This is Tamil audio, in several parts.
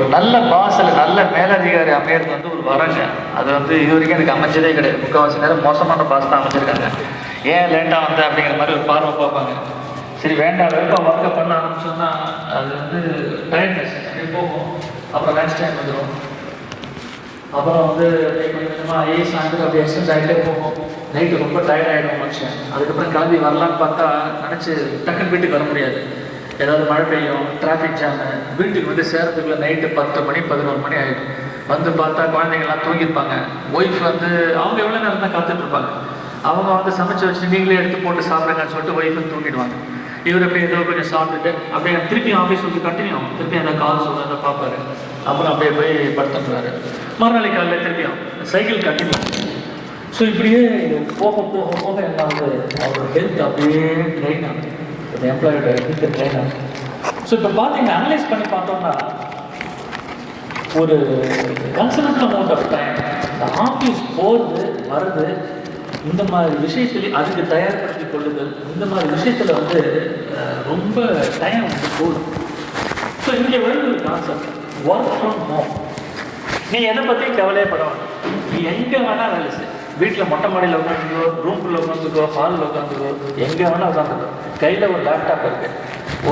ஒரு நல்ல பாஸில் நல்ல மேலதிகாரி அமையிறது வந்து ஒரு வரங்க. அது வந்து இது வரைக்கும் எனக்கு அமைச்சதே கிடையாது. முக்கால்வாசி நேரம் மோசமான பாஸ் தான் அமைச்சிருக்காங்க. ஏன் லேட்டாக வந்த அப்படிங்கிற மாதிரி ஒரு பார்வை பார்ப்பாங்க. சரி வேண்டாம் வெறுப்பாக ஒர்க்கை பண்ண ஆரம்பிச்சோம்னா அது வந்து டயர்ட்னஸ் அப்படியே போகும். அப்புறம் லன்ச் டைம் வந்துடும். அப்புறம் வந்து கொஞ்சம் கொஞ்சமாக ஐஏஎஸ் ஆகிட்டு அப்படி எக்ஸ்டென்ஸ் ஆகிட்டே போகும். நைட்டு ரொம்ப டயர்ட் ஆகிடும் மனுஷன். அதுக்கப்புறம் கிளம்பி வரலான்னு பார்த்தா நினச்சி டக்குன்னு வீட்டுக்கு வர முடியாது. ஏதாவது மழை பெய்யும், டிராஃபிக் ஜாமு, வீட்டுக்கு வந்து சேரத்துக்குள்ளே நைட்டு 10 மணி 11 மணி ஆகிடும். வந்து பார்த்தா குழந்தைங்கள்லாம் தூங்கியிருப்பாங்க. ஒய்ஃப் வந்து அவங்க எவ்வளோ நேரம் தான் காத்துட்ருப்பாங்க. அவங்க வந்து சமைச்சு வச்சுட்டு நீங்களே எடுத்து போட்டு சாப்பிடுங்கன்னு சொல்லிட்டு ஒய்ஃப் வந்து தூங்கிடுவாங்க. இவர் அப்படியே ஏதோ கொஞ்சம் சாப்பிட்டுட்டு அப்படியே திருப்பி ஆஃபீஸ் வந்து கண்டினியூ ஆகும். திருப்பி அந்த கால் சொல்கிறத பார்ப்பாரு. அப்புறம் அப்படியே போய் படுத்துட்டுறாரு. மறுநாளைக்கு காலையில் திருப்பியும் சைக்கிள் கண்டினியூ. ஸோ இப்படியே போக போக போக என்ன வந்து அவரோட ஹெல்த் அப்படியே ட்ரெயின் ஆகுது. அந்த எம்ப்ளாயோட ஹெல்த் ட்ரெயின் ஆகுது. ஸோ இப்போ பார்த்தீங்கன்னா அனலைஸ் பண்ணி பார்த்தோம்னா ஒரு கன்சர்ன் அமௌண்ட் ஆஃப் டைம் இந்த ஆஃபீஸ் போகிறது வருது, இந்த மாதிரி விஷயத்துல அதுக்கு தயார்படுத்தி கொள்ளுதல், இந்த மாதிரி விஷயத்தில் வந்து ரொம்ப டைம் வந்து போடும். ஸோ இங்கே வருது ஒரு கான்செப்ட் ஒர்க் ஃப்ரம் ஹோம். நீ எதை பற்றியும் கவலையப்பட வேண்டாம். நீ எங்கே வேணால் வேலை செய். வீட்டில் மொட்டை மாடியில் உட்காந்துக்கோ, ரூம்குள்ளே உட்காந்துக்கோ, ஹாலில் உட்காந்துக்கோ, எங்கே வேணால் உட்காந்துக்கோ. கையில் ஒரு லேப்டாப் இருக்குது.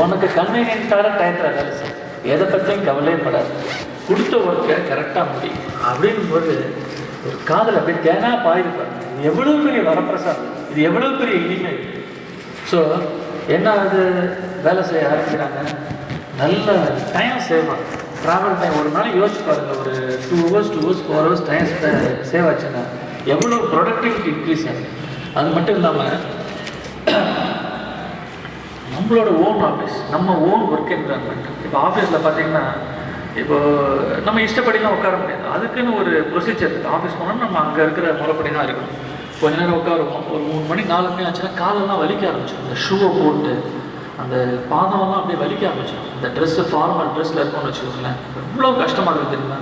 உனக்கு கன்வீனியன்ட்டான டயத்தில் வேலை செய். எதை பற்றியும் கவலையப்படாது. கொடுத்த ஒர்க்கை கரெக்டாக முடியும். அப்படிங்கும்போது ஒரு காதல் அப்படி தேனா பாயிருப்பாங்க. இது எவ்வளோ பெரிய வரப்பிரசாதம், இது எவ்வளோ பெரிய இனிமை. ஸோ என்ன அது வேலை செய்ய ஆரம்பிக்கிறாங்க. நல்ல டைம் சேவ் ஆகும். ட்ராவல் டைம் ஒரு நாள் யோசிச்சு பாருங்கள். ஒரு 2 hours 4 hours டைம் சேவ் ஆச்சுன்னா எவ்வளோ ப்ரொடக்டிவிட்டி இன்க்ரீஸ் ஆகும். அது மட்டும் இல்லாமல் நம்மளோட ஓன் ஆஃபீஸ், நம்ம ஓன் ஒர்க் என்விரான்மெண்ட். இப்போ ஆஃபீஸில் பார்த்தீங்கன்னா இப்போ நம்ம இஷ்டப்படிலாம் உட்கார முடியாது. அதுக்குன்னு ஒரு ப்ரொசீஜர் இருக்குது. ஆஃபீஸ் போனால் நம்ம அங்கே இருக்கிற முறைப்படி தான் இருக்கணும். கொஞ்ச நேரம் உட்காருவோம். ஒரு 3 மணி 4 மணி ஆச்சுன்னா காலெல்லாம் வலிக்க ஆரம்பிச்சிடும். இந்த ஷூவை போட்டு அந்த பாதம்லாம் அப்படியே வலிக்க ஆரம்பிச்சிடும். இந்த ட்ரெஸ்ஸு ஃபார்மல் ட்ரெஸ்ஸில் இருக்கும்னு வச்சுக்கோங்களேன். எவ்வளோ கஷ்டமாக இருக்குது தெரியுமா.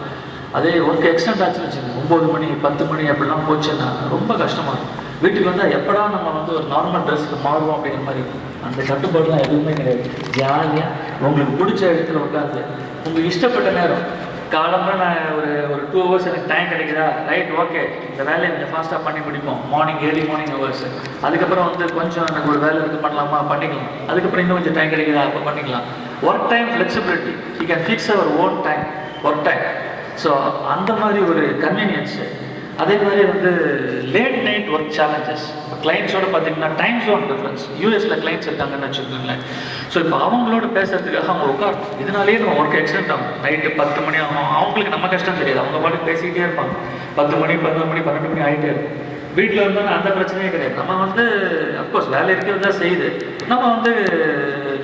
அதே ஒர்க் எக்ஸ்டெண்ட் ஆச்சுன்னு வச்சுக்கோங்க, 9 மணி 10 மணி அப்படிலாம் போச்சுன்னா ரொம்ப கஷ்டமாக இருக்கும். வீட்டுக்கு வந்தால் எப்படா நம்ம வந்து ஒரு நார்மல் ட்ரெஸ்ஸுக்கு மாறுவோம் அப்படிங்கிற மாதிரி இருக்கும். அந்த கட்டுப்பாடுலாம் எதுவுமே கிடையாது. ஜாலியாக உங்களுக்கு பிடிச்ச இடத்துல உட்காந்து உங்களுக்கு இஷ்டப்பட்ட நேரம் காலம்புற நான் ஒரு 2 hours எனக்கு டைம் கிடைக்குதா, ரைட் ஓகே இந்த வேலையை கொஞ்சம் ஃபாஸ்ட்டாக பண்ணி முடிப்போம். Early morning hours. அதுக்கப்புறம் வந்து கொஞ்சம் எனக்கு ஒரு வேலை இருக்குது பண்ணலாமா பண்ணிக்கலாம். அதுக்கப்புறம் இன்னும் கொஞ்சம் டைம் கிடைக்குதா அப்போ பண்ணிக்கலாம். Work time flexibility, you can fix our own time, work time. So அந்த மாதிரி ஒரு கன்வீனியன்ஸு. அதே மாதிரி வந்து லேட் நைட் ஒர்க் சேலஞ்சஸ். இப்போ கிளைண்ட்ஸோடு பார்த்தீங்கன்னா டைம் ஜோன் டிஃப்ரென்ஸ். யூஎஸில் கிளைண்ட்ஸ் இருக்காங்கன்னு வச்சுக்கோங்களேன். ஸோ இப்போ அவங்களோட பேசுறதுக்காக அவங்க உட்காரும். இதனாலேயே நம்ம ஒர்க் எக்ஸ்டெண்ட் ஆகும். நைட்டு 10 மணி ஆகும். அவங்களுக்கு நம்ம கஷ்டம் தெரியாது. அவங்க பாட்டுக்கு பேசிக்கிட்டே இருப்பாங்க. 10 மணி 11 மணி 12 மணி ஆகிட்டே இருக்கும். வீட்டில் இருந்தாலும் அந்த பிரச்சனையே கிடையாது. நம்ம வந்து அஃப்கோர்ஸ் வேலை இருக்கிறது தான் செய்யுது. நம்ம வந்து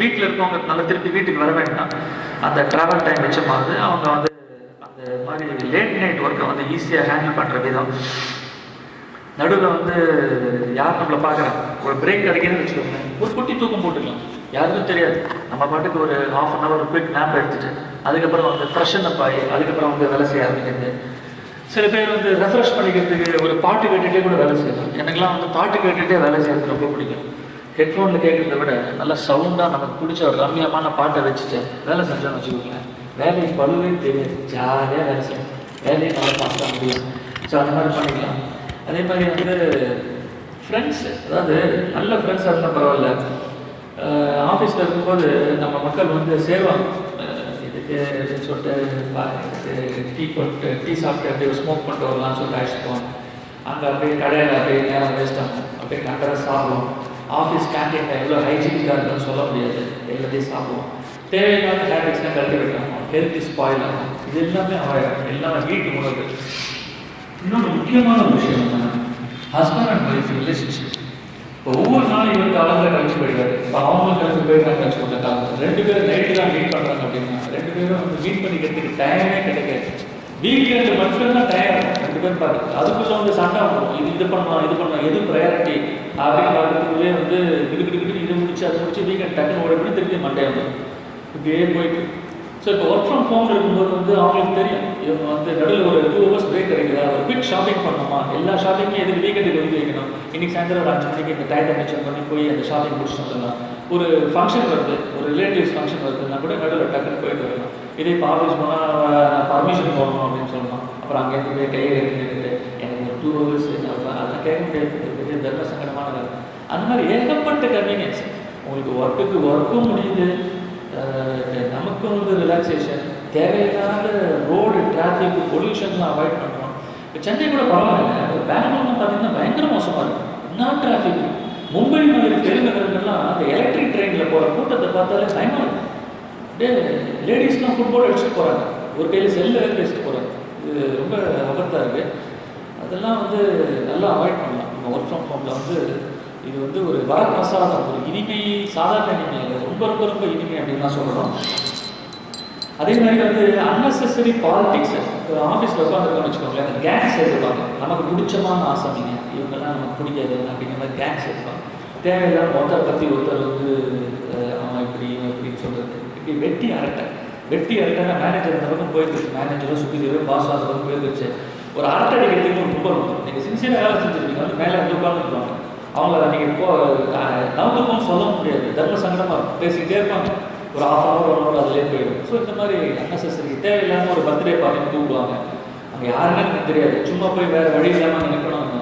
வீட்டில் இருக்கவங்க நல்லா திருப்பி வீட்டுக்கு வர வேண்டாம். அந்த ட்ராவல் டைம் மிச்சமாகுது. அவங்க வந்து அந்த மாதிரி லேட் நைட் ஒர்க்கை வந்து ஈஸியாக ஹேண்டில் பண்ணுற விதம். நடுவில் வந்து யார் நம்மளை பார்க்குறாங்க, ஒரு பிரேக் கிடைக்குதுன்னு வச்சுக்கோங்க, ஒரு குட்டி தூக்கம் போட்டுக்கலாம், யாருக்கும் தெரியாது. நம்ம பாட்டுக்கு ஒரு 1/2 hour குயிக் நேப் எடுத்துகிட்டு அதுக்கப்புறம் வந்து ஃப்ரெஷ்ஷன் அப் ஆகி அதுக்கப்புறம் வந்து வேலை செய்ய ஆரம்பிக்கிறது. சில பேர் வந்து ரெஃப்ரெஷ் பண்ணிக்கிறதுக்கு ஒரு பாட்டு கேட்டுகிட்டே கூட வேலை செய்யலாம். எனக்குலாம் வந்து பாட்டு கேட்டுகிட்டே வேலை செய்யறது ரொம்ப பிடிக்கும். ஹெட்ஃபோனில் கேட்குறத விட நல்லா சவுண்டாக நமக்கு பிடிச்ச ஒரு ரம்மியமான பாட்டை வச்சுட்டு வேலை செஞ்சோன்னு வச்சுக்கோங்களேன், வேலையை பழுவே தெரியாது. ஜாலியாக வேலை செய்யணும், வேலையை நல்லா பார்க்க முடியும். ஸோ அந்த மாதிரி பண்ணிக்கலாம். அதே மாதிரி வந்து ஃப்ரெண்ட்ஸு, அதாவது நல்ல ஃப்ரெண்ட்ஸாக இருந்தால் பரவாயில்ல. ஆஃபீஸில் இருக்கும்போது நம்ம மக்கள் வந்து சேருவாங்க. இதுக்கு அப்படின்னு சொல்லிட்டு டீ சாப்பிட்டு அப்படியே ஸ்மோக் பண்ணிட்டு வரலாம்னு சொல்லிட்டு அழைச்சிட்டு போவாங்க. அங்கே அப்படியே கடையில் அப்படியே நேரம் வேஸ்ட் ஆகும். அப்படியே கரெக்டாக சாப்பிடுவோம். ஆஃபீஸ் கேன்டீனில் எவ்வளோ ஹைஜீனிக்காக இருக்குன்னு சொல்ல முடியாது. எல்லாத்தையும் சாப்பிடுவோம். தேவையில்லாத ஹேபிட்ஸ்லாம் கருத்து வைக்கணும். ஹெல்த் ஸ்பாயில் ஆகும். இது எல்லாமே அவாய்ட். எல்லாமே வீட்டு உணவு. இன்னொரு முக்கியமான விஷயம் என்னன்னா ஹஸ்பண்ட் அண்ட் ஒய்ஃப் ரிலேஷன்ஷிப். இப்போ ஒவ்வொரு நாளும் இவர் காலத்தில் கழிச்சு போயிடுவார். இப்போ அவங்களும் கழிச்சு போயிடுறாங்க கழிச்சு காலம். 2 பேரும் நைட்டு தான் மீட் பண்ணுறாங்க அப்படின்னா 2 பேரும் வந்து மீட் பண்ணிக்கிறதுக்கு டைமே கிடைக்காது. வீக்கெண்டு மட்டும்தான் டைம் 2 பேரும் பார்த்து அதுக்குள்ள வந்து சண்டை வரும். இது பண்ணலாம் எது ப்ரையாரிட்டி அப்படின்னு பார்க்கறதுக்குள்ளே வந்து இதுக்கிட்டு இது முடிச்சு அது முடிச்சு வீக்கெண்ட் டக்குன்னு ஓடி திருப்பி மண்டே வரும். இப்படியே போயிட்டு. ஸோ இப்போ ஒர்க் ஃப்ரம் ஹோம் இருக்கும்போது வந்து அவங்களுக்கு தெரியும், இவங்க வந்து நடுவில் ஒரு 2 hours பிரேக் கிடைக்குதா, ஒரு குவிக் ஷாப்பிங் பண்ணணுமா, எல்லா ஷாப்பிங்கும் எதுக்கு வீக்கெண்டுக்கு ஒதுக்கி வைக்கணும். இன்றைக்கி சாயந்தரம் ஒரு 5 மணிக்கு இந்த டயத்தை மென்ஷன் பண்ணி போய் அந்த ஷாப்பிங் முடிச்சுட்டு வந்துடலாம். ஒரு ஃபங்க்ஷன் வருது, ஒரு ரிலேட்டிவ்ஸ் ஃபங்க்ஷன் வருதுன்னா கூட நடுவில் டக்குன்னு போயிட்டு வரலாம். இதே இப்போ ஆஃபீஸ் போனால் நான் பர்மிஷன் போடணும் அப்படின்னு சொல்லணும். அப்புறம் அங்கேருந்து போய் கையில் எடுத்துக்கிட்டு எனக்கு ஒரு 2 ஹவர்ஸ் அதெல்லாம் கேட்க முடியாது. பெரிய தர்ம சங்கடமான வேலை. அந்த மாதிரி ஏகப்பட்ட கன்வீனியன்ஸ். உங்களுக்கு ஒர்க்கும் முடியுது, நமக்கும் வந்து ரிலாக்ஸேஷன், தேவையில்லாத ரோடு டிராஃபிக் பொல்யூஷன்லாம் அவாய்ட் பண்ணுறோம். இப்போ சென்னை கூட பரவாயில்ல, பெங்களூர்லாம் பார்த்தீங்கன்னா பயங்கர மோசமாக இருக்கும். என்ன டிராஃபிக்! மும்பை மாதிரி பெருநகரங்கள்லாம் அந்த எலக்ட்ரிக் ட்ரெயினில் போகிற கூட்டத்தை பார்த்தாலே பயமாக இருக்கும். அப்படியே லேடிஸ்லாம் ஃபுட்பால் அடிச்சுட்டு போகிறாங்க, ஒரு கையில் செல்லு பேசிட்டு போகிறாங்க. இது ரொம்ப ஆபத்தாக இருக்குது. அதெல்லாம் வந்து நல்லா அவாய்ட் பண்ணலாம். நம்ம ஒர்க் ஃப்ரம் ஹோமில் வந்து இது வந்து ஒரு வரப்பிரசாதம், ஒரு இனிமை, சாதாரண இனிமை இல்லை, ரொம்ப ரொம்ப ரொம்ப இனிமை அப்படின்னு தான் சொல்லணும். அதே மாதிரி வந்து அன்னெசரி பாலிடிக்ஸ். இப்போ ஆஃபீஸில் உட்காந்துருக்கோம்னு வச்சுக்கோங்களேன், அந்த கேங்ஸ் எடுப்பாங்க. நமக்கு பிடிச்சமான ஆசாமிங்க, இவங்கெல்லாம் நமக்கு பிடிக்காது அப்படிங்கிற மாதிரி கேங்ஸ் எடுப்பாங்க. தேவையில்லாம ஒருத்தரை பற்றி ஒருத்தர் வந்து அவன் இப்படி இவன் இப்படின்னு சொல்கிறது, இப்படி வெட்டி அரட்டைனா மேனேஜர் அந்த பக்கம் போயிருந்துச்சு, மேனேஜரும் சுற்றிடுவே பாஸ் அந்த பக்கம் போயிருந்துச்சு. ஒரு அரட்டை அடிக்கிறதுக்கு ஒரு கும்பல் இருக்கும். நீங்கள் சின்சியராக வேலை செஞ்சுருக்கீங்க, வந்து மேலே வந்து உட்காந்துருப்பாங்க. அவங்கள நீங்கள் நவந்துப்போன்னு சொல்ல முடியாது, தர்ம சங்கடமாக இருக்கும். பேசிக்கிட்டே இருப்பாங்க, ஒரு 1/2 hour 1 hour அதிலே போயிடும். ஸோ இந்த மாதிரி அன்னெசரி தேவையில்லாமல் ஒரு பர்த்டே பார்ட்டின்னு கூப்பிடுவாங்க. அங்கே யாருன்னு எனக்கு தெரியாது, சும்மா போய் வேறு வழி இல்லாமல் அங்கே நிற்கணும்.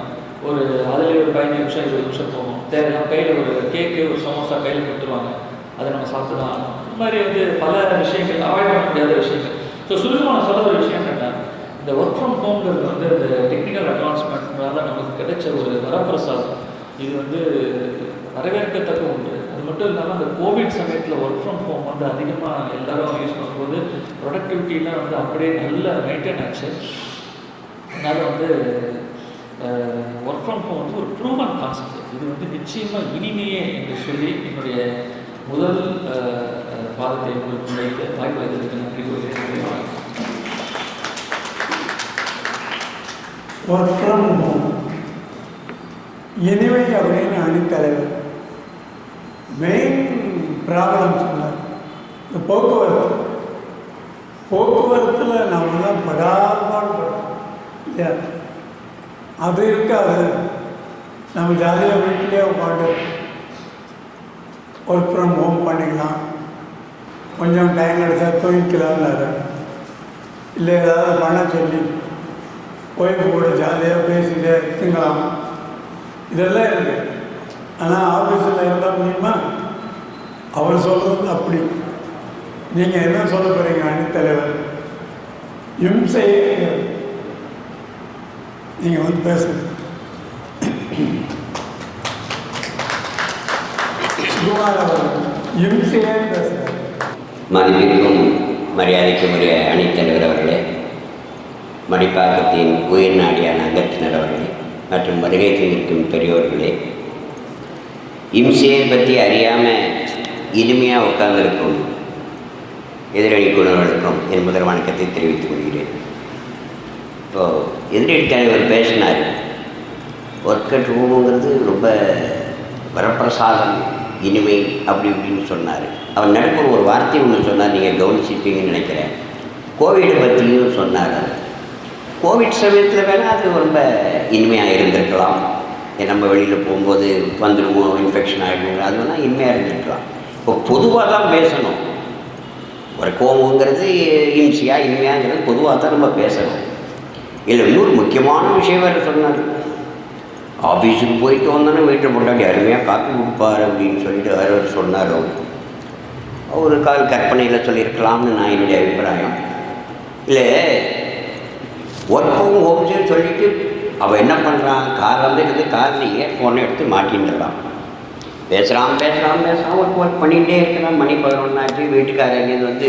ஒரு அதிலே ஒரு 15 நிமிஷம் 20 நிமிஷம் போகும். தேவையில்லாமல் கையில் ஒரு கேக்கு ஒரு சமோசா கையில் கொடுத்துருவாங்க, அதை நம்ம சாப்பிட்டு தான் ஆகணும். இந்த மாதிரி வந்து பல விஷயங்கள் அவாய்ட் பண்ண முடியாத விஷயங்கள். ஸோ சுருக்கமாக நான் சொல்ல ஒரு விஷயம் என்னென்னா, இந்த ஒர்க் ஃப்ரம் ஹோம்ங்கிறது வந்து இந்த டெக்னிக்கல் அட்வான்ஸ்மெண்ட்னால நமக்கு கிடைச்ச ஒரு வரப்பிரசாதம். இது வந்து வரவேற்கத்தக்க ஒன்று. அது மட்டும் இல்லாமல் அந்த கோவிட் சமயத்தில் ஒர்க் ஃப்ரம் ஹோம் வந்து அதிகமாக எல்லாரும் யூஸ் பண்ணும்போது ப்ரொடக்டிவிட்டிலாம் வந்து அப்படியே நல்லா மெயின்டைன் ஆச்சு. அதனால் வந்து ஒர்க் ஃப்ரம் ஹோம் வந்து ஒரு ப்ரூவன் கான்செப்ட். இது வந்து நிச்சயமாக இனிமையே என்று சொல்லி என்னுடைய முதல் பாதத்தை உங்களுக்கு முறைக்கு வாய்ப்பு நன்றி கூறுகிறேன். ஒர்க் ஃப்ரம் ஹோம் இனிமை அப்படின்னு அணித்தலைவர் மெயின் ப்ராப்ளம் சொன்னார். இந்த போக்குவரத்தில் நம்மளாம் படாபாடுபடும் இல்லையா? அது இருக்காது. நம்ம ஜாலியாக வீட்டிலே உட்காந்து ஒர்க் ஃப்ரம் ஹோம் பண்ணிக்கலாம், கொஞ்சம் டைம் எடுத்தா தூங்கிக்கலாம்னாரு. இல்லை ஏதாவது பண்ண சொல்லி ஒய்ஃபு கூட ஜாலியாக பேசிகிட்டே தூங்கலாம், இதெல்லாம் இருக்குது. ஆனால் ஆஃபீஸில் இருந்தால் முடியுமா? அவர் சொல்கிறது அப்படி. நீங்கள் என்ன சொல்ல போகிறீங்க அணித்தலைவர்? இம்சையே நீங்கள் வந்து பேசுங்க. சுகுமார் அவர் இம்சையே பேசுகிறார். மதிப்பிற்கும் மரியாதைக்குரிய அணித்தலைவர் அவர்களே, மணிப்பாக்கத்தின் உயிர் நாடியான அங்கத்தினர் அவர்களே மற்றும் வருகை தந்திருக்கும் பெரியோர்களே, இம்சையை பற்றி அறியாமல் இனிமையாக உட்கார்ந்திருக்கும் எதிரணி குழுவர்களுக்கும் என் முதல் வணக்கத்தை தெரிவித்துக் கொள்கிறேன். இப்போது எதிரணி தலைவர் பேசினார், ஒர்க் அட் ஹோமுங்கிறது ரொம்ப வரப்பிரசாதம், இனிமை அப்படி இப்படின்னு சொன்னார். அவர் நடுப்புற ஒரு வார்த்தை ஒன்று சொன்னார், நீங்கள் கவனிச்சிருப்பீங்கன்னு நினைக்கிறேன். கோவிடை பற்றியும் சொன்னார். கோவிட் சமயத்தில் வேணால் அது ரொம்ப இனிமையாக இருந்திருக்கலாம். நம்ம வெளியில் போகும்போது வந்துடுவோம், இன்ஃபெக்ஷன் ஆகிடுவோம், அது வேணால் இனிமையாக இருந்திருக்கலாம். இப்போ பொதுவாக தான் பேசணும். ஒரு கோவங்கிறது இம்சையாக இனிமையாங்கிறது பொதுவாக தான் நம்ம பேசணும். இதில் இன்னொரு முக்கியமான விஷயம் வேறு சொன்னார். ஆஃபீஸுக்கு போயிட்டு வந்தோன்னே வீட்டில் கொண்டாடி அருமையாக காப்பி கொடுப்பார் அப்படின்னு சொல்லிட்டு அவர் சொன்னார். ஒரு கால் கற்பனையில் சொல்லியிருக்கலாம்னு நான் என்னுடைய அபிப்பிராயம். இல்லை, ஒர்க் ஃப்ரம் ஹோம்ஸு சொல்லிவிட்டு அவள் என்ன பண்ணுறான், கார் வந்துட்டு காரில் இயர்ஃபோனை எடுத்து மாட்டின்றான். பேசுகிறான் ஒர்க் பண்ணிகிட்டே இருக்கிறான். மணி 11 ஆச்சு, வீட்டுக்காரர் எங்கேயும் வந்து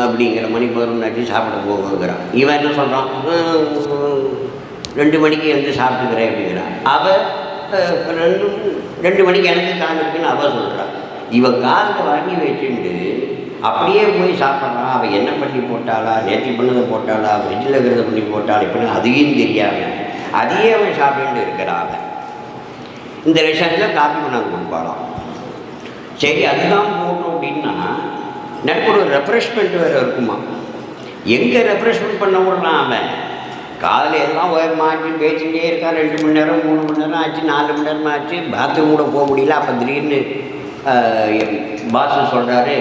அப்படிங்கிற மணி 11 ஆச்சு சாப்பிட போகுங்கிறான். இவன் என்ன சொல்கிறான், 2 மணிக்கு வந்து சாப்பிட்டுக்கிறேன் அப்படிங்கிறான். அவள் 2 மணிக்கு எனக்கு கால் இருக்குன்னு அவள் சொல்கிறான். இவன் காலில் வாங்கி வச்சுட்டு அப்படியே போய் சாப்பிட்றான். அவள் என்ன பண்ணி போட்டாளா, நேற்று பண்ணதை போட்டாளா, ஃப்ரிட்ஜில் இருக்கிறத பண்ணி போட்டாளா, இப்படின்னு அதையும் தெரியாமல் அதையே அவன் சாப்பிட்டு இருக்கிறாங்க. இந்த விஷயத்தில் காப்பி கொண்டாந்து கொடுப்பாளாம். சரி, அதுதான் போட்டோம் அப்படின்னா நட்பு ஒரு ரெஃப்ரெஷ்மெண்ட் வேறு இருக்குமா? எங்கே ரெஃப்ரெஷ்மெண்ட் பண்ண விடுறான் அவன்? காலையில் எல்லாம் மாட்டி பேசிகிட்டே இருக்கான். 2 மணி நேரம் 3 மணி நேரம் ஆச்சு, 4 மணி நேரம் ஆச்சு, பாத்ரூம் கூட போக முடியல. அப்போ திடீர்னு பாஸ் சொல்கிறாரு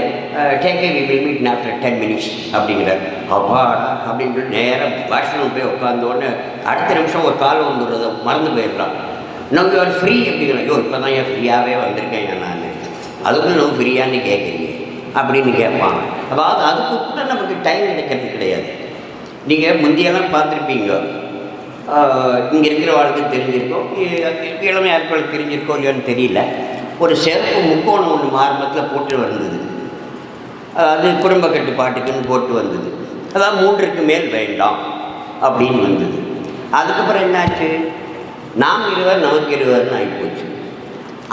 take we will meet after 10 minutes அப்படிங்கிறார். அப்பாடா அப்படின்னு சொல்லி நேராக வாஷ்ரூம் போய் உட்காந்தோடனே அடுத்த நிமிஷம் ஒரு கால் வந்துடுறத மறந்து போயிடுறான். நம்ம யூ ஆர் ஃப்ரீ அப்படிங்கிற. ஐயோ இப்போ தான் ஏன் ஃப்ரீயாகவே வந்திருக்கேன் நான், அதுக்குள்ள நம்ம ஃப்ரீயான்னு கேட்குறீங்க அப்படின்னு கேட்பாங்க. அதாவது அதுக்கு கூட நமக்கு டைம் கிடைக்கிறது கிடையாது. நீங்கள் முந்தியெல்லாம் பார்த்துருப்பீங்க, இங்கே இருக்கிற வாழ்க்கை தெரிஞ்சிருக்கோம், இளமை ஆட்களுக்கு தெரிஞ்சிருக்கோம் இல்லையான்னு தெரியல, ஒரு சிறப்பு முக்கோணம் ஒன்று ஆரம்பத்தில் போட்டு வந்தது. அது குடும்ப கட்டுப்பாட்டுக்குன்னு போட்டு வந்தது. அதாவது 3க்கு மேல் வேண்டாம் அப்படின்னு வந்தது. அதுக்கப்புறம் என்னாச்சு, நாம் இருவர் நமக்கு இருவர்னு ஆகிப்போச்சு.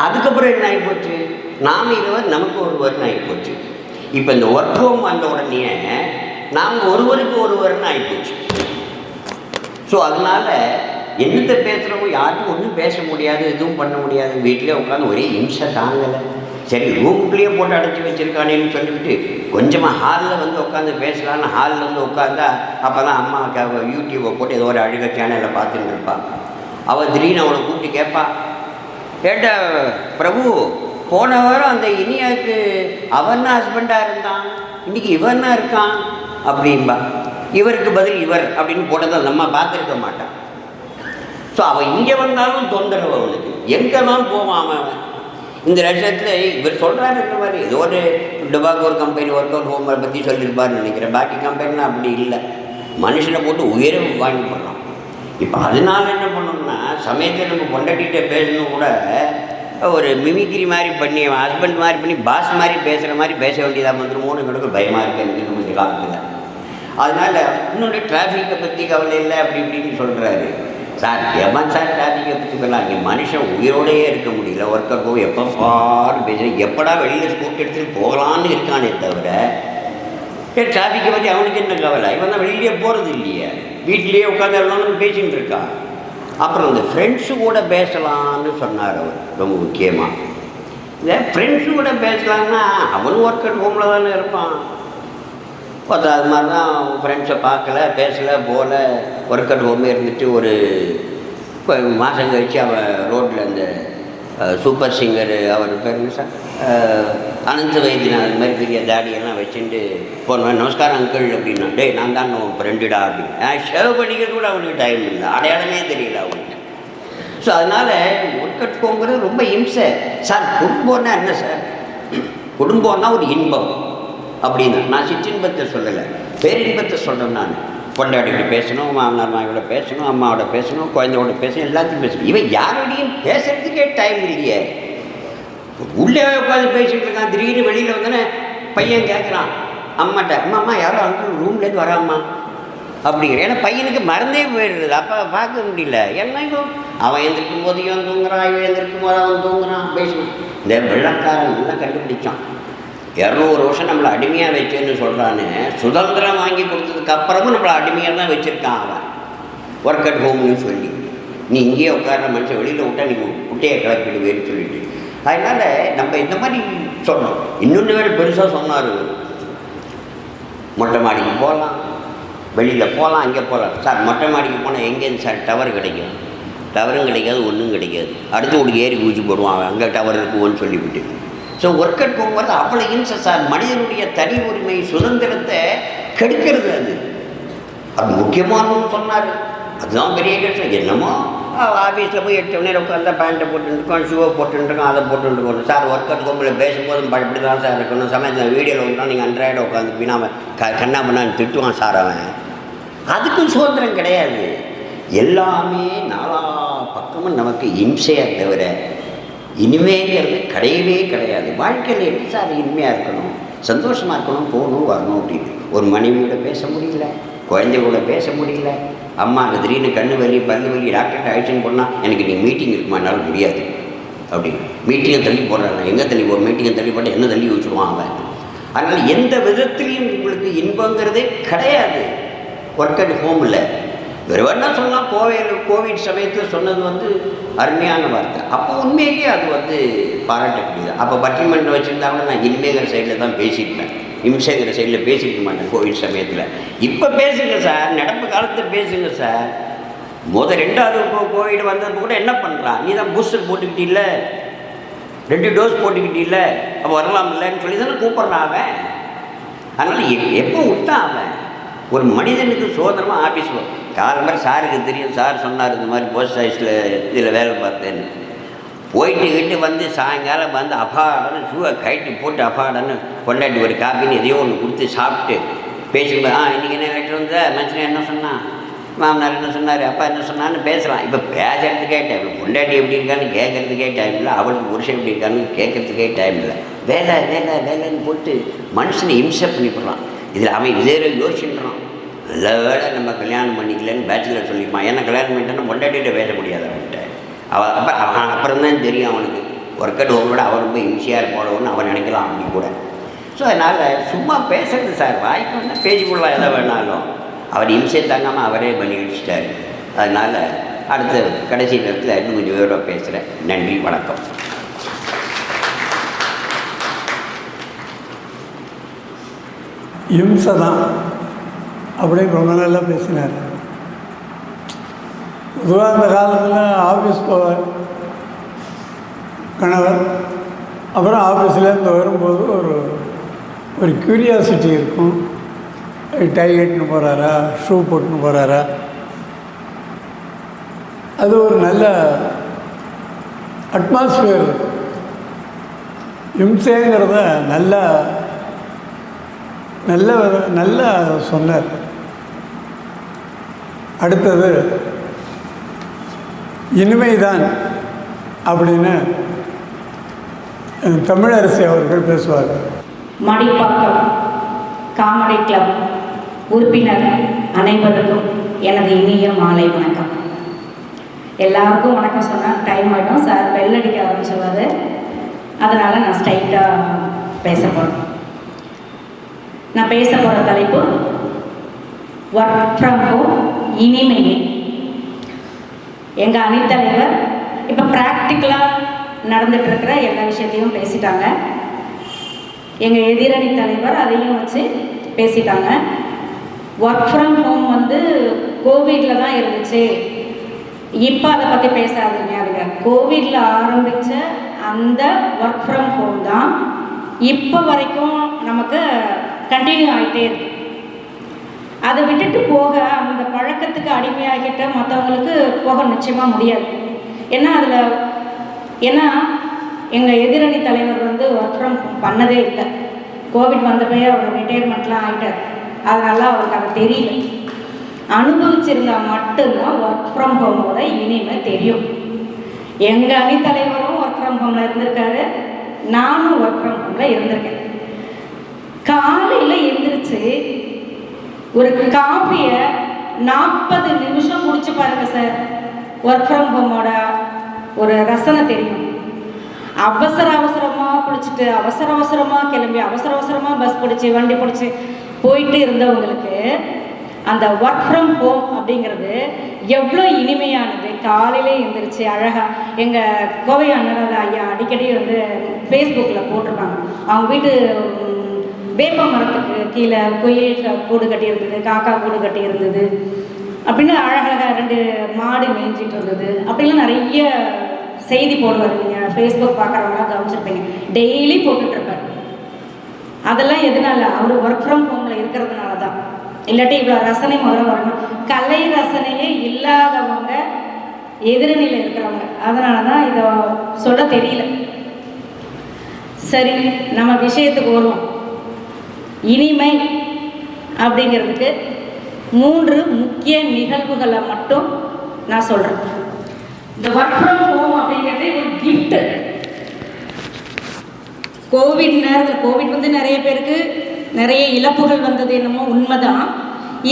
அதுக்கப்புறம் என்ன ஆகிப்போச்சு, நாம் இருவர் நமக்கு ஒருவர்னு ஆகிப்போச்சு. இப்போ இந்த ஒர்க் ஹோம் வந்த உடனே நாம் ஒருவருக்கு ஒருவர்னு ஆகிப்போச்சு. ஸோ அதனால் என்னத்தை பேசுகிறவங்க யாருக்கும் ஒன்றும் பேச முடியாது, எதுவும் பண்ண முடியாது. வீட்டிலே உட்காந்து ஒரே இம்சை தாங்கலை. சரி ரூமுக்குள்ளேயே போட்டு அடைச்சி வச்சுருக்கானேன்னு சொல்லிவிட்டு கொஞ்சமாக ஹாலில் வந்து உட்காந்து பேசலான்னு ஹாலில் வந்து உட்காந்தா அப்போ தான் அம்மா யூடியூப்பை போட்டு ஏதோ ஒரு அழுக சேனலில் பார்த்துட்டு இருப்பாள். அவள் திடீர்னு அவனை கூப்பிட்டு கேட்பா, ஏட்டா பிரபு, போன வாரம் அந்த இனியாவுக்கு அவன் தான் ஹஸ்பண்டாக இருந்தான், இன்றைக்கி இவன் தான் இருக்கான் அப்படின்பா. இவருக்கு பதில் இவர் அப்படின்னு போட்டதை அந்த அம்மா பார்த்துருக்க மாட்டான். ஸோ அவன் இங்கே வந்தாலும் தொந்தரவு அவனுக்கு, எங்கே தான் போவான் அவன். இந்த லட்சத்தில் இவர் சொல்கிறாரு இந்த மாதிரி ஏதோ ஒரு டுபாக்கோ ஒரு கம்பெனி ஒர்க் அவுட் ஹோமை பற்றி சொல்லியிருப்பார்னு நினைக்கிறேன். பாக்கி கம்பெனிலாம் அப்படி இல்லை, மனுஷனை போட்டு உயரம் வாங்கி போடுறான். இப்போ அதனால என்ன பண்ணணும்னா, சமயத்தில் நம்ம பொண்டாட்டிகிட்ட பேசணும் கூட ஒரு மிமிக்ரி மாதிரி பண்ணி ஹஸ்பண்ட் மாதிரி பண்ணி பாஸ் மாதிரி பேசுகிற மாதிரி பேச வேண்டியதாக வந்துருமோன்னு எனக்கு பயமாக இருக்குது எனக்கு கொஞ்சம் காலத்தில். அதனால் இன்னொன்று டிராஃபிக்கை பற்றி கவலை இல்லை அப்படி இப்படின்னு சொல்கிறாரு. சார் எவன் சார் டிராஃபிக்கை பற்றி சொல்லலாம், இங்கே மனுஷன் உயிரோடையே இருக்க முடியல. ஒர்க்கை போய் எப்போ பாரு பேசுகிறேன், எப்படா வெளியில் ஸ்கூட்டி எடுத்துகிட்டு போகலான்னு இருக்கானே தவிர டிராஃபிக்கை பற்றி அவனுக்கு என்ன கவலை. இவன் தான் வெளியிலே போகிறது இல்லையே, வீட்டிலேயே உட்காந்து எல்லாம் பேசிகிட்டு இருக்கான். அப்புறம் இந்த ஃப்ரெண்ட்ஸு கூட பேசலான்னு சொன்னார் அவர். ரொம்ப முக்கியமாக இந்த ஃப்ரெண்ட்ஸு கூட பேசலான்னா அவனும் ஒர்க் அட் ஹோமில் தானே இருப்பான். அது மாதிரி தான் ஃப்ரெண்ட்ஸை பார்க்கல, பேசலை, போகல, ஒர்க் அட் ஹோமே இருந்துட்டு ஒரு மாதம் கழித்து அவன் ரோட்டில் அந்த சூப்பர் சிங்கர் அவர் பேர் என்ன சார், அனந்த வைத்தியநாதன் அது மாதிரி பெரிய தாடியெல்லாம் வச்சுட்டு போனவன், நமஸ்காரம் அங்கிள் அப்படின்னா, டேய் நான் தான் உன் ஃப்ரெண்டுடா அப்படின்னு. ஷேவ் பண்ணிக்கிறது கூட அவனுக்கு டைம் இல்லை, அடையாளமே தெரியல அவனுக்கு. ஸோ அதனால் ஒர்க் அட் ஹோம்ங்கிறது ரொம்ப இம்சை சார். குடும்பம்னா என்ன சார், குடும்பம்னா ஒரு இன்பம் அப்படின்னா, நான் சிற்றின்பத்தை சொல்லலை, பேரின்பத்தை சொல்கிறேன். நான் பொண்டாட்டிகிட்ட பேசணும், மாமனார் மாவோட பேசணும், அம்மாவோட பேசணும், குழந்தையோட பேசணும், எல்லாத்தையும் பேசணும். இவன் யாரோடையும் பேசுறதுக்கே டைம் இல்லையே. உள்ளே உட்காந்து பேசிகிட்டு இருக்கான், திடீர்னு வெளியில் வந்தோன்னே பையன் கேட்குறான் அம்மாட்ட, அம்மா யாரோ அங்கிள் ரூம்லேருந்து வராம்மா அப்படிங்கிற. ஏன்னா பையனுக்கு மறந்தே போயிடுறது, அப்போ பார்க்க முடியல. எல்லாம் அவன் எழுந்திருக்கும் போது இவன் தூங்குறான், இவன் எழுந்திருக்கும் போது அவன் தூங்குறான், பேசணும். இந்த வெள்ளக்காரன் நல்லா கண்டுபிடிச்சான். 200 வருஷம் நம்மளை அடிமையாக வச்சேன்னு சொல்கிறான்னு, சுதந்திரம் வாங்கி கொடுத்ததுக்கு அப்புறமும் நம்மளை அடிமையாக தான் வச்சுருக்கான் அவன். ஒர்க் அட் ஹோம்னு சொல்லி நீ இங்கேயே உட்கார்ற மனுஷன் வெளியில் விட்டா நீ குட்டையை கிளப்பிடுவேன்னு சொல்லிட்டு. அதனால் நம்ம இந்த மாதிரி சொன்னோம். இன்னொன்று வேறு பெருசாக சொன்னார், மொட்டை மாடிக்கு போகலாம், வெளியில் போகலாம், அங்கே போகலாம். சார் மொட்டை மாடிக்கு போனால் எங்கேருந்து சார் டவர் கிடைக்கும்? டவரும் கிடைக்காது, ஒன்றும் கிடைக்காது. அடுத்து ஒரு ஏறி குதிச்சு போடுவான், அங்கே டவர் இருக்குவோன்னு சொல்லிவிட்டு. ஸோ ஒர்க் அட் ஹோம்ங்கிறது அவ்வளோ இம்சை சார். மனிதனுடைய தனி உரிமை சுதந்திரத்தை கெடுக்கிறது. அது முக்கியமானு சொன்னார். அதுதான் பெரிய கஷ்டம். என்னமோ ஆஃபீஸில் போய் 8 மணி நேரம் உட்காந்தா பேண்ட்டை போட்டுருக்கோம், ஷூவை போட்டுருக்கோம், அதை போட்டுருக்கோம். சார் ஒர்க் அட் ஹோமில் பேசும்போது இப்படி தான் சார் இருக்கணும். சமயத்தில் வீடியோவில் வந்தால் நீங்கள் அன்றாயிரம் உட்காந்து பின்னாம கண்ணா பண்ணான்னு திட்டுவான் சார் அவன். அதுக்கும் சுதந்திரம் கிடையாது. எல்லாமே நாலா பக்கமும் நமக்கு இம்சையாக தவிர இனிமைங்கிறது கிடையவே கிடையாது. வாழ்க்கையில் எப்படி சார் இனிமையாக இருக்கணும், சந்தோஷமாக இருக்கணும், போகணும் வரணும் அப்படின்னு. ஒரு மனைவியோட பேச முடியல, குழந்தையோட பேச முடியல. அம்மா அந்த திடீர்னு கண்ணு வலி பல்லு வலி டாக்டர்கிட்ட அழைச்சின்னு போனால் எனக்கு நீ மீட்டிங் இருக்குமானால முடியாது அப்படின்னு. மீட்டிங்கை தள்ளி போடுறாங்க, எங்கே தள்ளி போடுற மீட்டிங்கை தள்ளி போட்டால் என்ன தள்ளி வச்சுருவான் அவன். அதனால் எந்த விதத்துலேயும் உங்களுக்கு இன்பங்கிறதே கிடையாது ஒர்க் அட் ஹோமில். வெறுவன்னா சொல்லலாம், கோவிட் சமயத்தில் சொன்னது அருமையான வார்த்தை. அப்போ உண்மையிலேயே அது பாராட்டக்கூடியது. அப்போ பட்டிமன்றம் வச்சுருந்தாங்கன்னா நான் இனிமேங்கிற சைடில் தான் பேசியிருப்பேன், இம்சைங்கிற சைடில் பேசியிருக்க மாட்டேன் கோவிட் சமயத்தில். இப்போ பேசுங்க சார், நடப்பு காலத்தை பேசுங்க சார். 2வது கோவிட் வந்தது கூட என்ன பண்ணுறான், நீ தான் பூஸ்டர் போட்டுக்கிட்டில்ல, 2 டோஸ் போட்டுக்கிட்டீல்ல அப்போ வரலாம் இல்லைன்னு சொல்லி தானே கூப்பிட்றான் அவன். அதனால் எப்போ விட்டான் அவன்? ஒரு மனிதனுக்கு சுதந்திரமாக ஆஃபீஸ் காலம்பரம் சாருக்கு தெரியும், சார் சொன்னார் இந்த மாதிரி போஸ்ட் ஆஃபீஸில் இதில் வேலை பார்த்தேன்னு. போயிட்டு வந்து சாயங்காலம் வந்து அப்பாடன்னு ஷூவை கட்டி போட்டு அப்பாடன்னு கொண்டாடி ஒரு காப்பின்னு எதையோ ஒன்று கொடுத்து சாப்பிட்டு பேசும்போது இன்றைக்கி என்ன லெட்டர் வந்தா மனுஷன் என்ன சொன்னான், மாமனார் என்ன சொன்னார், அப்பா என்ன சொன்னான்னு பேசலாம். இப்போ பேசுறதுக்கே டைம் இல்லை. பொண்டாட்டி எப்படி இருக்கான்னு கேட்குறதுக்கே டைம் இல்லை, அவளுக்கு புருஷன் எப்படி இருக்கான்னு கேட்குறதுக்கே டைம் இல்லை. வேலை வேலை வேலைன்னு போட்டு மனுஷனை இம்சை பண்ணிவிடுறான். இதில் அவன் இதே யோசிச்சுன்றான், நல்ல வேலை நம்ம கல்யாணம் பண்ணிக்கலன்னு பேச்சுலர் சொல்லிப்பான். ஏன்னா கல்யாணம் பண்ணிட்டேன்னா பொண்டாட்டிகிட்ட பேச முடியாது அவன்கிட்ட. அப்புறம்தான் தெரியும் அவனுக்கு ஒர்க்கட் ஹோமோட அவன் ரொம்ப இம்சையாக இருப்பாளோன்னு அவன் நினைக்கலாம் அப்படி கூட. ஸோ அதனால் சும்மா பேசுறது சார், வாய்ப்பு வந்தால் பேசிக்கொள்ளலாம் எதை வேணாலும். அவர் இம்சையை தாங்காமல் அவரே பண்ணி அடிச்சிட்டாரு. அதனால் அடுத்த கடைசி நேரத்தில் இன்னும் கொஞ்சம் விவரம் பேசுகிறேன். நன்றி, வணக்கம். இம்சை தான் அப்படின்னு ரொம்ப நல்லா பேசினார். பொதுவாக அந்த காலத்தில் ஆஃபீஸ் போவார் கணவர், அப்புறம் ஆஃபீஸ்லேருந்து வரும்போது ஒரு க்யூரியாசிட்டி இருக்கும். டை கட்டுன்னு போகிறாரா, ஷூ போட்டுன்னு போகிறாரா, அது ஒரு நல்ல அட்மாஸ்பியர் இருக்கும். இம்சைங்கிறத நல்லா சொன்னார். அடுத்தது இனிமைதான் அப்படின்னு தமிழரசி அவர்கள் பேசுவார். மடிப்பாக்கம் காமெடி கிளப் உறுப்பினர் அனைவருக்கும் எனது இனிய மாலை வணக்கம். எல்லாருக்கும் வணக்கம் சொன்னால் டைம் ஆகிடும், சார் பெல் அடிக்க ஆரம்பிச்சுவார். அதனால் நான் ஸ்ட்ரைட்டாக பேச போகிறேன். நான் பேச போகிற தலைப்பு ஒர்க் ஃப்ரம் ஹோம் இனிமையே. எங்கள் அணித்தலைவர் இப்போ ப்ராக்டிக்கலாக நடந்துகிட்ருக்கிற எல்லா விஷயத்தையும் பேசிட்டாங்க. எங்கள் எதிரணி தலைவர் அதையும் வச்சு பேசிட்டாங்க. ஒர்க் ஃப்ரம் ஹோம் வந்து கோவிடில் தான் இருந்துச்சு, இப்போ அதை பற்றி பேசாதீங்க. அதுங்க கோவிடில் ஆரம்பித்த அந்த ஒர்க் ஃப்ரம் ஹோம் தான் இப்போ வரைக்கும் நமக்கு கண்டினியூ ஆகிட்டே இருக்கு. அதை விட்டுட்டு போக அந்த பழக்கத்துக்கு அடிமையாகிட்ட மற்றவங்களுக்கு போக நிச்சயமாக முடியாது. ஏன்னா எங்கள் எதிரணி தலைவர் வந்து ஒர்க் ஃப்ரம் ஹோம் பண்ணதே இல்லை. கோவிட் வந்தப்பயே அவர் ரிட்டையர்மெண்ட்லாம் ஆகிட்டார். அதனால அவருக்கு அது தெரியல. அனுபவிச்சிருந்தால் மட்டும்தான் ஒர்க் ஃப்ரம் ஹோமோட இனிமை தெரியும். எங்கள் அணித்தலைவரும் ஒர்க் ஃப்ரம் ஹோமில் இருந்திருக்காரு, நானும் ஒர்க் ஃப்ரம் ஹோமில் இருந்திருக்கேன். காலையில் எழுந்திரிச்சு ஒரு காஃபியை 40 நிமிஷம் குடிச்சு பாருங்க சார், ஒர்க் ஃப்ரம் ஹோமோட ஒரு ரசனை தெரியும். அவசரமாக குளிச்சுட்டு அவசரமாக கிளம்பி அவசரமாக பஸ் பிடிச்சி வண்டி பிடிச்சி போயிட்டு இருந்தவங்களுக்கு அந்த ஒர்க் ஃப்ரம் ஹோம் அப்படிங்கிறது எவ்வளோ இனிமையானது. காலையிலே எழுந்திரிச்சு அழகாக எங்கள் கோவை அண்ணன் ஐயா அடிக்கடி வந்து ஃபேஸ்புக்கில் போட்டிருப்பாங்க. அவங்க வீட்டு வேப்ப மரத்துக்கு கீழே குயில் கூடு கட்டி இருந்தது, காக்கா கூடு கட்டி இருந்தது அப்படின்னு அழகழகாக 2 மாடு மேய்ஞ்சிட்டு இருந்தது அப்படிலாம் நிறைய செய்தி போடுவார். நீங்கள் ஃபேஸ்புக் பார்க்குறவங்களாம் கவனிச்சிருப்பீங்க, டெய்லி போட்டுட்ருப்பார். அதெல்லாம் எதனால? அவர் ஒர்க் ஃப்ரம் ஹோமில் இருக்கிறதுனால தான். இல்லாட்டி இவ்வளோ ரசனை முதல்ல வரணும். கலை ரசனையே இல்லாதவங்க எதிரணியில் இருக்கிறவங்க, அதனால தான் இதை சொல்ல தெரியல. சரி, நம்ம விஷயத்துக்கு வருவோம். இனிமை அப்படிங்கிறதுக்கு 3 முக்கிய நிகழ்வுகளை மட்டும் நான் சொல்கிறேன். இந்த ஒர்க் ஃப்ரம் ஹோம் அப்படிங்கிறது ஒரு கிஃப்ட். கோவிட் நேரத்தில் கோவிட் வந்து நிறைய பேருக்கு நிறைய இழப்புகள் வந்தது, என்னமோ உண்மைதான்.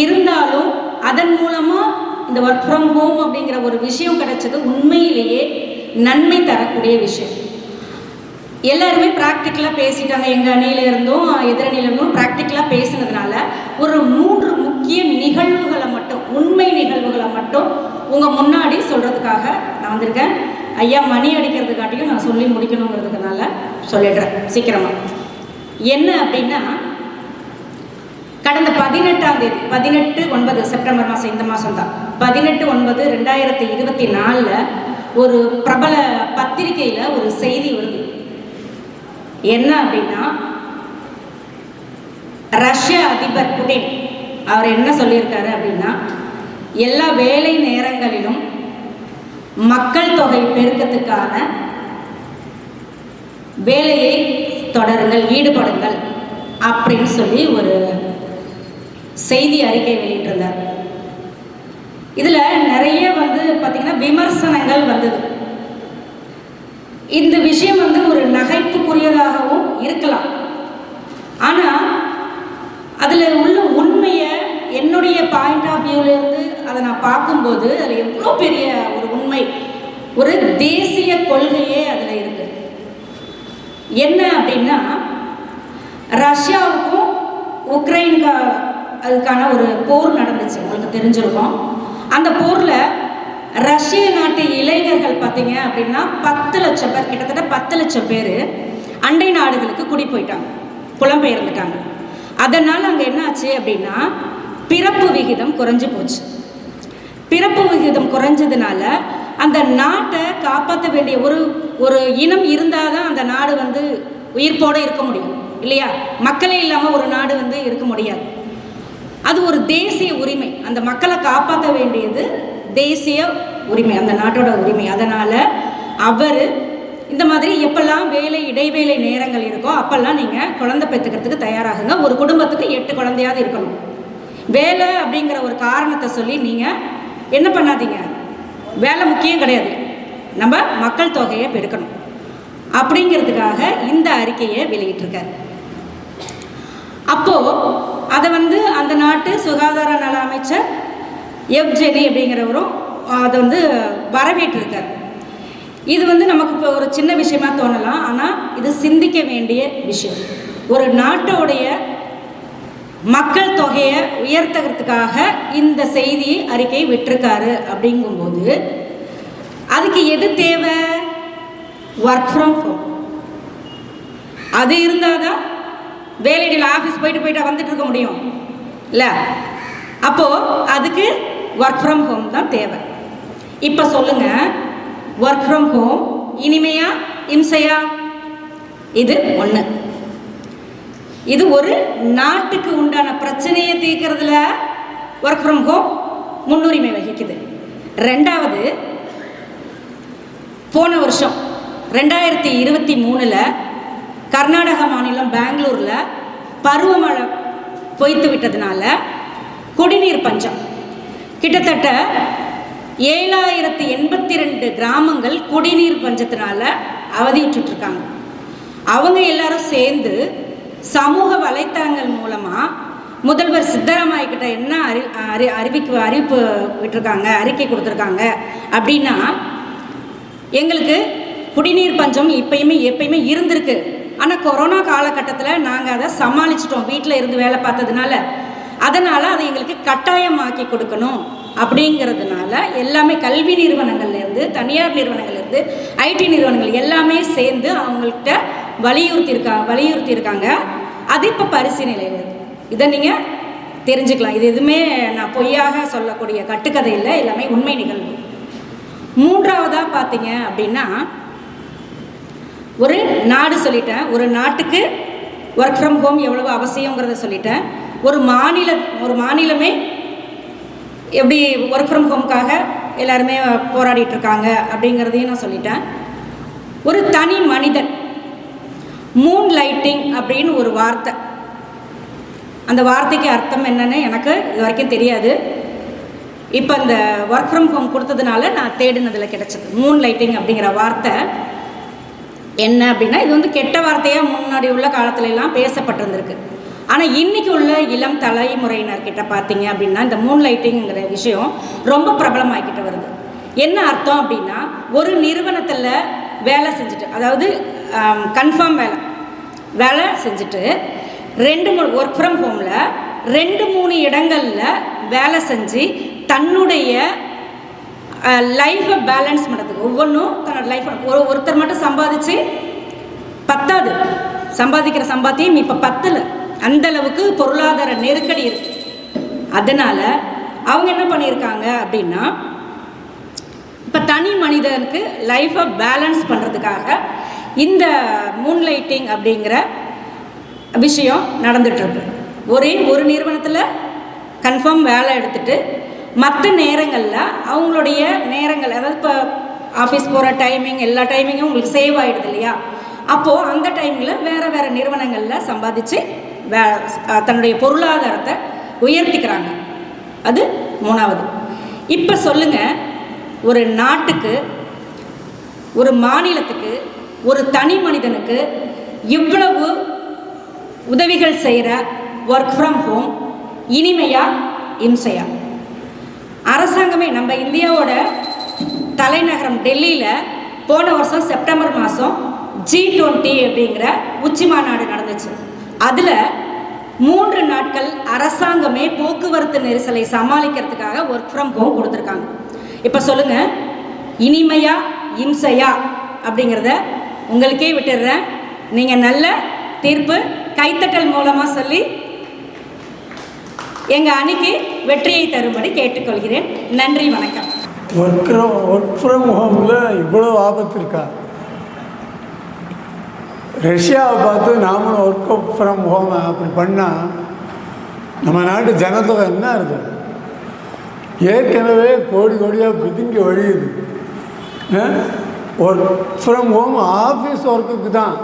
இருந்தாலும் அதன் மூலமாக இந்த ஒர்க் ஃப்ரம் ஹோம் அப்படிங்கிற ஒரு விஷயம் கிடைச்சது உண்மையிலேயே நன்மை தரக்கூடிய விஷயம். எல்லாருமே ப்ராக்டிக்கலாக பேசிட்டாங்க. எங்கள் அணியில இருந்தும் எதிரணியிலிருந்தும் ப்ராக்டிக்கலாக பேசினதுனால ஒரு 3 முக்கிய நிகழ்வுகளை மட்டும், உண்மை நிகழ்வுகளை மட்டும் உங்கள் முன்னாடி சொல்கிறதுக்காக நான் வந்திருக்கேன். ஐயா மணி அடிக்கிறதுக்காட்டியும் நான் சொல்லி முடிக்கணுங்கிறதுனால சொல்லிடுறேன் சீக்கிரமாக. என்ன அப்படின்னா, கடந்த 18ஆம் தேதி 18/9 செப்டம்பர் மாதம், இந்த மாதம் தான் 18/9/2024 ஒரு பிரபல பத்திரிகையில் ஒரு செய்தி வருது. என்ன அப்படின்னா, ரஷ்ய அதிபர் புடின் அவர் என்ன சொல்லியிருக்காரு அப்படின்னா, எல்லா வேலை நேரங்களிலும் மக்கள் தொகை பெருக்கத்துக்கான வேலையை தொடருங்கள், ஈடுபடுங்கள் அப்படின்னு சொல்லி ஒரு செய்தி அறிக்கை வெளியிட்டிருந்தார். இதில் நிறைய பார்த்தீங்கன்னா விமர்சனங்கள் வந்தது. இந்த விஷயம் ஒரு நகைப்புக்குரியதாகவும் இருக்கலாம். ஆனால் அதில் உள்ள உண்மையை என்னுடைய பாயிண்ட் ஆஃப் வியூவிலேருந்து அதை நான் பார்க்கும்போது அதில் எவ்வளோ பெரிய ஒரு உண்மை, ஒரு தேசிய கொள்கையே அதில் இருக்கு. என்ன அப்படின்னா, ரஷ்யாவுக்கும் உக்ரைனுக்கு அதுக்கான ஒரு போர் நடந்துச்சு, உங்களுக்கு தெரிஞ்சிருக்கும். அந்த போரில் ரஷ்ய நாட்டு இளைஞர்கள் பார்த்தீங்க அப்படின்னா 10 லட்சம் பேர், கிட்டத்தட்ட 10 லட்சம் பேர் அண்டை நாடுகளுக்கு குடி போயிட்டாங்க, புலம்பெயர்ந்துட்டாங்க. அதனால் அங்கே என்ன ஆச்சு அப்படின்னா, பிறப்பு விகிதம் குறைஞ்சி போச்சு. பிறப்பு விகிதம் குறைஞ்சதுனால அந்த நாட்டை காப்பாற்ற வேண்டிய ஒரு இனம் இருந்தால் தான் அந்த நாடு உயிர்ப்போடு இருக்க முடியும் இல்லையா? மக்களே இல்லாமல் ஒரு நாடு இருக்க முடியாது. அது ஒரு தேசிய உரிமை, அந்த மக்களை காப்பாற்ற வேண்டியது தேசிய உரிமை, அந்த நாட்டோட உரிமை. அதனால் அவர் இந்த மாதிரி எப்பெல்லாம் இடைவேளை நேரங்கள் இருக்கோ அப்போல்லாம் நீங்கள் குழந்தை பெற்றுக்கிறதுக்கு தயாராகுங்க. ஒரு குடும்பத்துக்கு 8 குழந்தையாவது இருக்கணும். வேலை அப்படிங்கிற ஒரு காரணத்தை சொல்லி நீங்கள் என்ன பண்ணாதீங்க, வேலை முக்கியம் கிடையாது, நம்ம மக்கள் தொகையை பெருக்கணும் அப்படிங்கிறதுக்காக இந்த அறிக்கையை வெளியிட்டிருக்கார். அப்போது அதை அந்த நாட்டு சுகாதார நல அமைச்சர் எவ்ஜெனி அப்படிங்கிறவரும் அதை வரவேற்றிருக்கார். இது நமக்கு இப்போ ஒரு சின்ன விஷயமா தோணலாம், ஆனால் இது சிந்திக்க வேண்டிய விஷயம். ஒரு நாட்டோடைய மக்கள் தொகையை உயர்த்துறதுக்காக இந்த செய்தி அறிக்கை விட்டிருக்காரு. அப்படிங்கும்போது அதுக்கு எது தேவை? Work from home. அது இருந்தால் தான் வேலையில் ஆஃபீஸ் போயிட்டு வந்துட்டு இருக்க முடியும் இல்லை? அப்போது அதுக்கு ஒர்க் ஃப்ரம் ஹோம் தான் தேவை. இப்போ சொல்லுங்கள், ஒர்க் ஃப்ரம் ஹோம் இனிமையா இம்சையா? இது ஒன்று. இது ஒரு நாட்டுக்கு உண்டான பிரச்சனையை தீர்க்கிறதுல ஒர்க் ஃப்ரம் ஹோம் முன்னுரிமை வகிக்குது. ரெண்டாவது, போன வருஷம் 2023 கர்நாடக மாநிலம் பெங்களூரில் பருவமழை பொய்த்து விட்டதுனால குடிநீர் பஞ்சம், கிட்டத்தட்ட 7082 கிராமங்கள் குடிநீர் பஞ்சத்தினால அவதியுற்றிருக்காங்க. அவங்க எல்லாரும் சேர்ந்து சமூக வலைத்தளங்கள் மூலமாக முதல்வர் சித்தராமையா கிட்ட என்ன அறிவிப்பு விட்டுருக்காங்க, அறிக்கை கொடுத்துருக்காங்க அப்படின்னா, எங்களுக்கு குடிநீர் பஞ்சம் எப்பயுமே இருந்திருக்கு, ஆனால் கொரோனா காலகட்டத்தில் நாங்கள் அதை சமாளிச்சிட்டோம் வீட்டில் இருந்து வேலை பார்த்ததுனால. அதனால் அதை எங்களுக்கு கட்டாயமாக்கி கொடுக்கணும் அப்படிங்கிறதுனால எல்லாமே கல்வி நிறுவனங்கள்லேருந்து, தனியார் நிறுவனங்கள்லேருந்து, ஐடி நிறுவனங்கள் எல்லாமே சேர்ந்து அவங்கள்ட்ட வலியுறுத்தியிருக்காங்க. அது இப்போ பரிசீலனையில் இருக்குது. இதை நீங்கள் தெரிஞ்சுக்கலாம். இது எதுவுமே நான் பொய்யாக சொல்லக்கூடிய கட்டுக்கதை இல்லை, எல்லாமே உண்மை நிகழ்வு. மூன்றாவதாக பார்த்தீங்க அப்படின்னா, ஒரு நாடு சொல்லிட்டேன், ஒரு நாட்டுக்கு ஒர்க் ஃப்ரம் ஹோம் எவ்வளவு அவசியங்கிறத சொல்லிட்டேன். ஒரு மாநிலமே எப்படி ஒர்க் ஃப்ரம் ஹோம்காக எல்லாருமே போராடிட்டுருக்காங்க அப்படிங்கிறதையும் நான் சொல்லிட்டேன். ஒரு தனி மனிதன், மூன் லைட்டிங் அப்படின்னு ஒரு வார்த்தை, அந்த வார்த்தைக்கு அர்த்தம் என்னன்னு எனக்கு இது வரைக்கும் தெரியாது. இப்போ இந்த ஒர்க் ஃப்ரம் ஹோம் கொடுத்ததுனால நான் தேடினதில் கிடச்சிது. மூன் லைட்டிங் அப்படிங்கிற வார்த்தை என்ன அப்படின்னா, இது கெட்ட வார்த்தையாக முன்னாடி உள்ள காலத்துலலாம் பேசப்பட்டிருந்திருக்கு. ஆனால் இன்றைக்கி உள்ள இளம் தலைமுறையினர்கிட்ட பார்த்தீங்க அப்படின்னா இந்த மூன் லைட்டிங்கிற விஷயம் ரொம்ப பிரபலமாகிக்கிட்டு வருது. என்ன அர்த்தம் அப்படின்னா, ஒரு நிறுவனத்தில் வேலை செஞ்சுட்டு, அதாவது கன்ஃபார்ம் வேலை செஞ்சுட்டு 2-3 ஒர்க் ஃப்ரம் ஹோமில் 2-3 இடங்களில் வேலை செஞ்சு தன்னுடைய லைஃப்பை பேலன்ஸ் பண்ணுறதுக்கு, ஒவ்வொன்றும் தன்னோட லைஃப், ஒருத்தர் மட்டும் சம்பாதிச்சு பத்தாது, சம்பாதிக்கிற சம்பாத்தியம் இப்போ பத்தலை, அந்தளவுக்கு பொருளாதார நெருக்கடி இருக்குது. அதனால் அவங்க என்ன பண்ணியிருக்காங்க அப்படின்னா, இப்போ தனி மனிதனுக்கு லைஃப்பை பேலன்ஸ் பண்ணுறதுக்காக இந்த மூன்லைட்டிங் அப்படிங்கிற விஷயம் நடந்துகிட்ருக்கு. ஒரு நிறுவனத்தில் கன்ஃபார்ம் வேலை எடுத்துகிட்டு மற்ற நேரங்களில் அவங்களுடைய நேரங்கள், அதாவது இப்போ ஆஃபீஸ் போகிற டைமிங், எல்லா டைமிங்கும் உங்களுக்கு சேவ் ஆகிடுது இல்லையா? அப்போது அந்த டைமில் வேறு நிறுவனங்களில் சம்பாதிச்சு தன்னுடைய பொருளாதாரத்தை உயர்த்திக்கிறாங்க. அது 3வது. இப்போ சொல்லுங்கள், ஒரு நாட்டுக்கு, ஒரு மாநிலத்துக்கு, ஒரு தனி மனிதனுக்கு இவ்வளவு உதவிகள் செய்கிற ஒர்க் ஃப்ரம் ஹோம் இனிமையா இம்சையா? அரசாங்கமே நம்ம இந்தியாவோட தலைநகரம் டெல்லியில் போன வருஷம் செப்டம்பர் மாதம் G20 அப்படிங்கிற உச்சி மாநாடு நடந்துச்சு. அதில் 3 நாட்கள் அரசாங்கமே போக்குவரத்து நெரிசலை சமாளிக்கிறதுக்காக ஒர்க் ஃப்ரம் ஹோம் கொடுத்துருக்காங்க. இப்போ சொல்லுங்கள், இனிமையா இம்சையா அப்படிங்கிறத உங்களுக்கே விட்டுடுறேன். நீங்கள் நல்ல தீர்ப்பு கைத்தட்டல் மூலமாக சொல்லி எங்கள் அணிக்கு வெற்றியை தரும்படி கேட்டுக்கொள்கிறேன். நன்றி, வணக்கம். ஒர்க் ஃப்ரம் ஹோமில் இவ்வளோ ஆபத்து இருக்கா? ரஷ்யாவை பார்த்து நாமளும் ஒர்க் ஃப்ரம் ஹோம் அப்படி பண்ணால் நம்ம நாட்டு ஜனத்தொகை என்ன இருக்குது? ஏற்கனவே கோடியாக பிதுங்கி வழியுது. ஒர்க் ஃப்ரம் ஹோம் ஆஃபீஸ் ஒர்க்குக்கு தான்,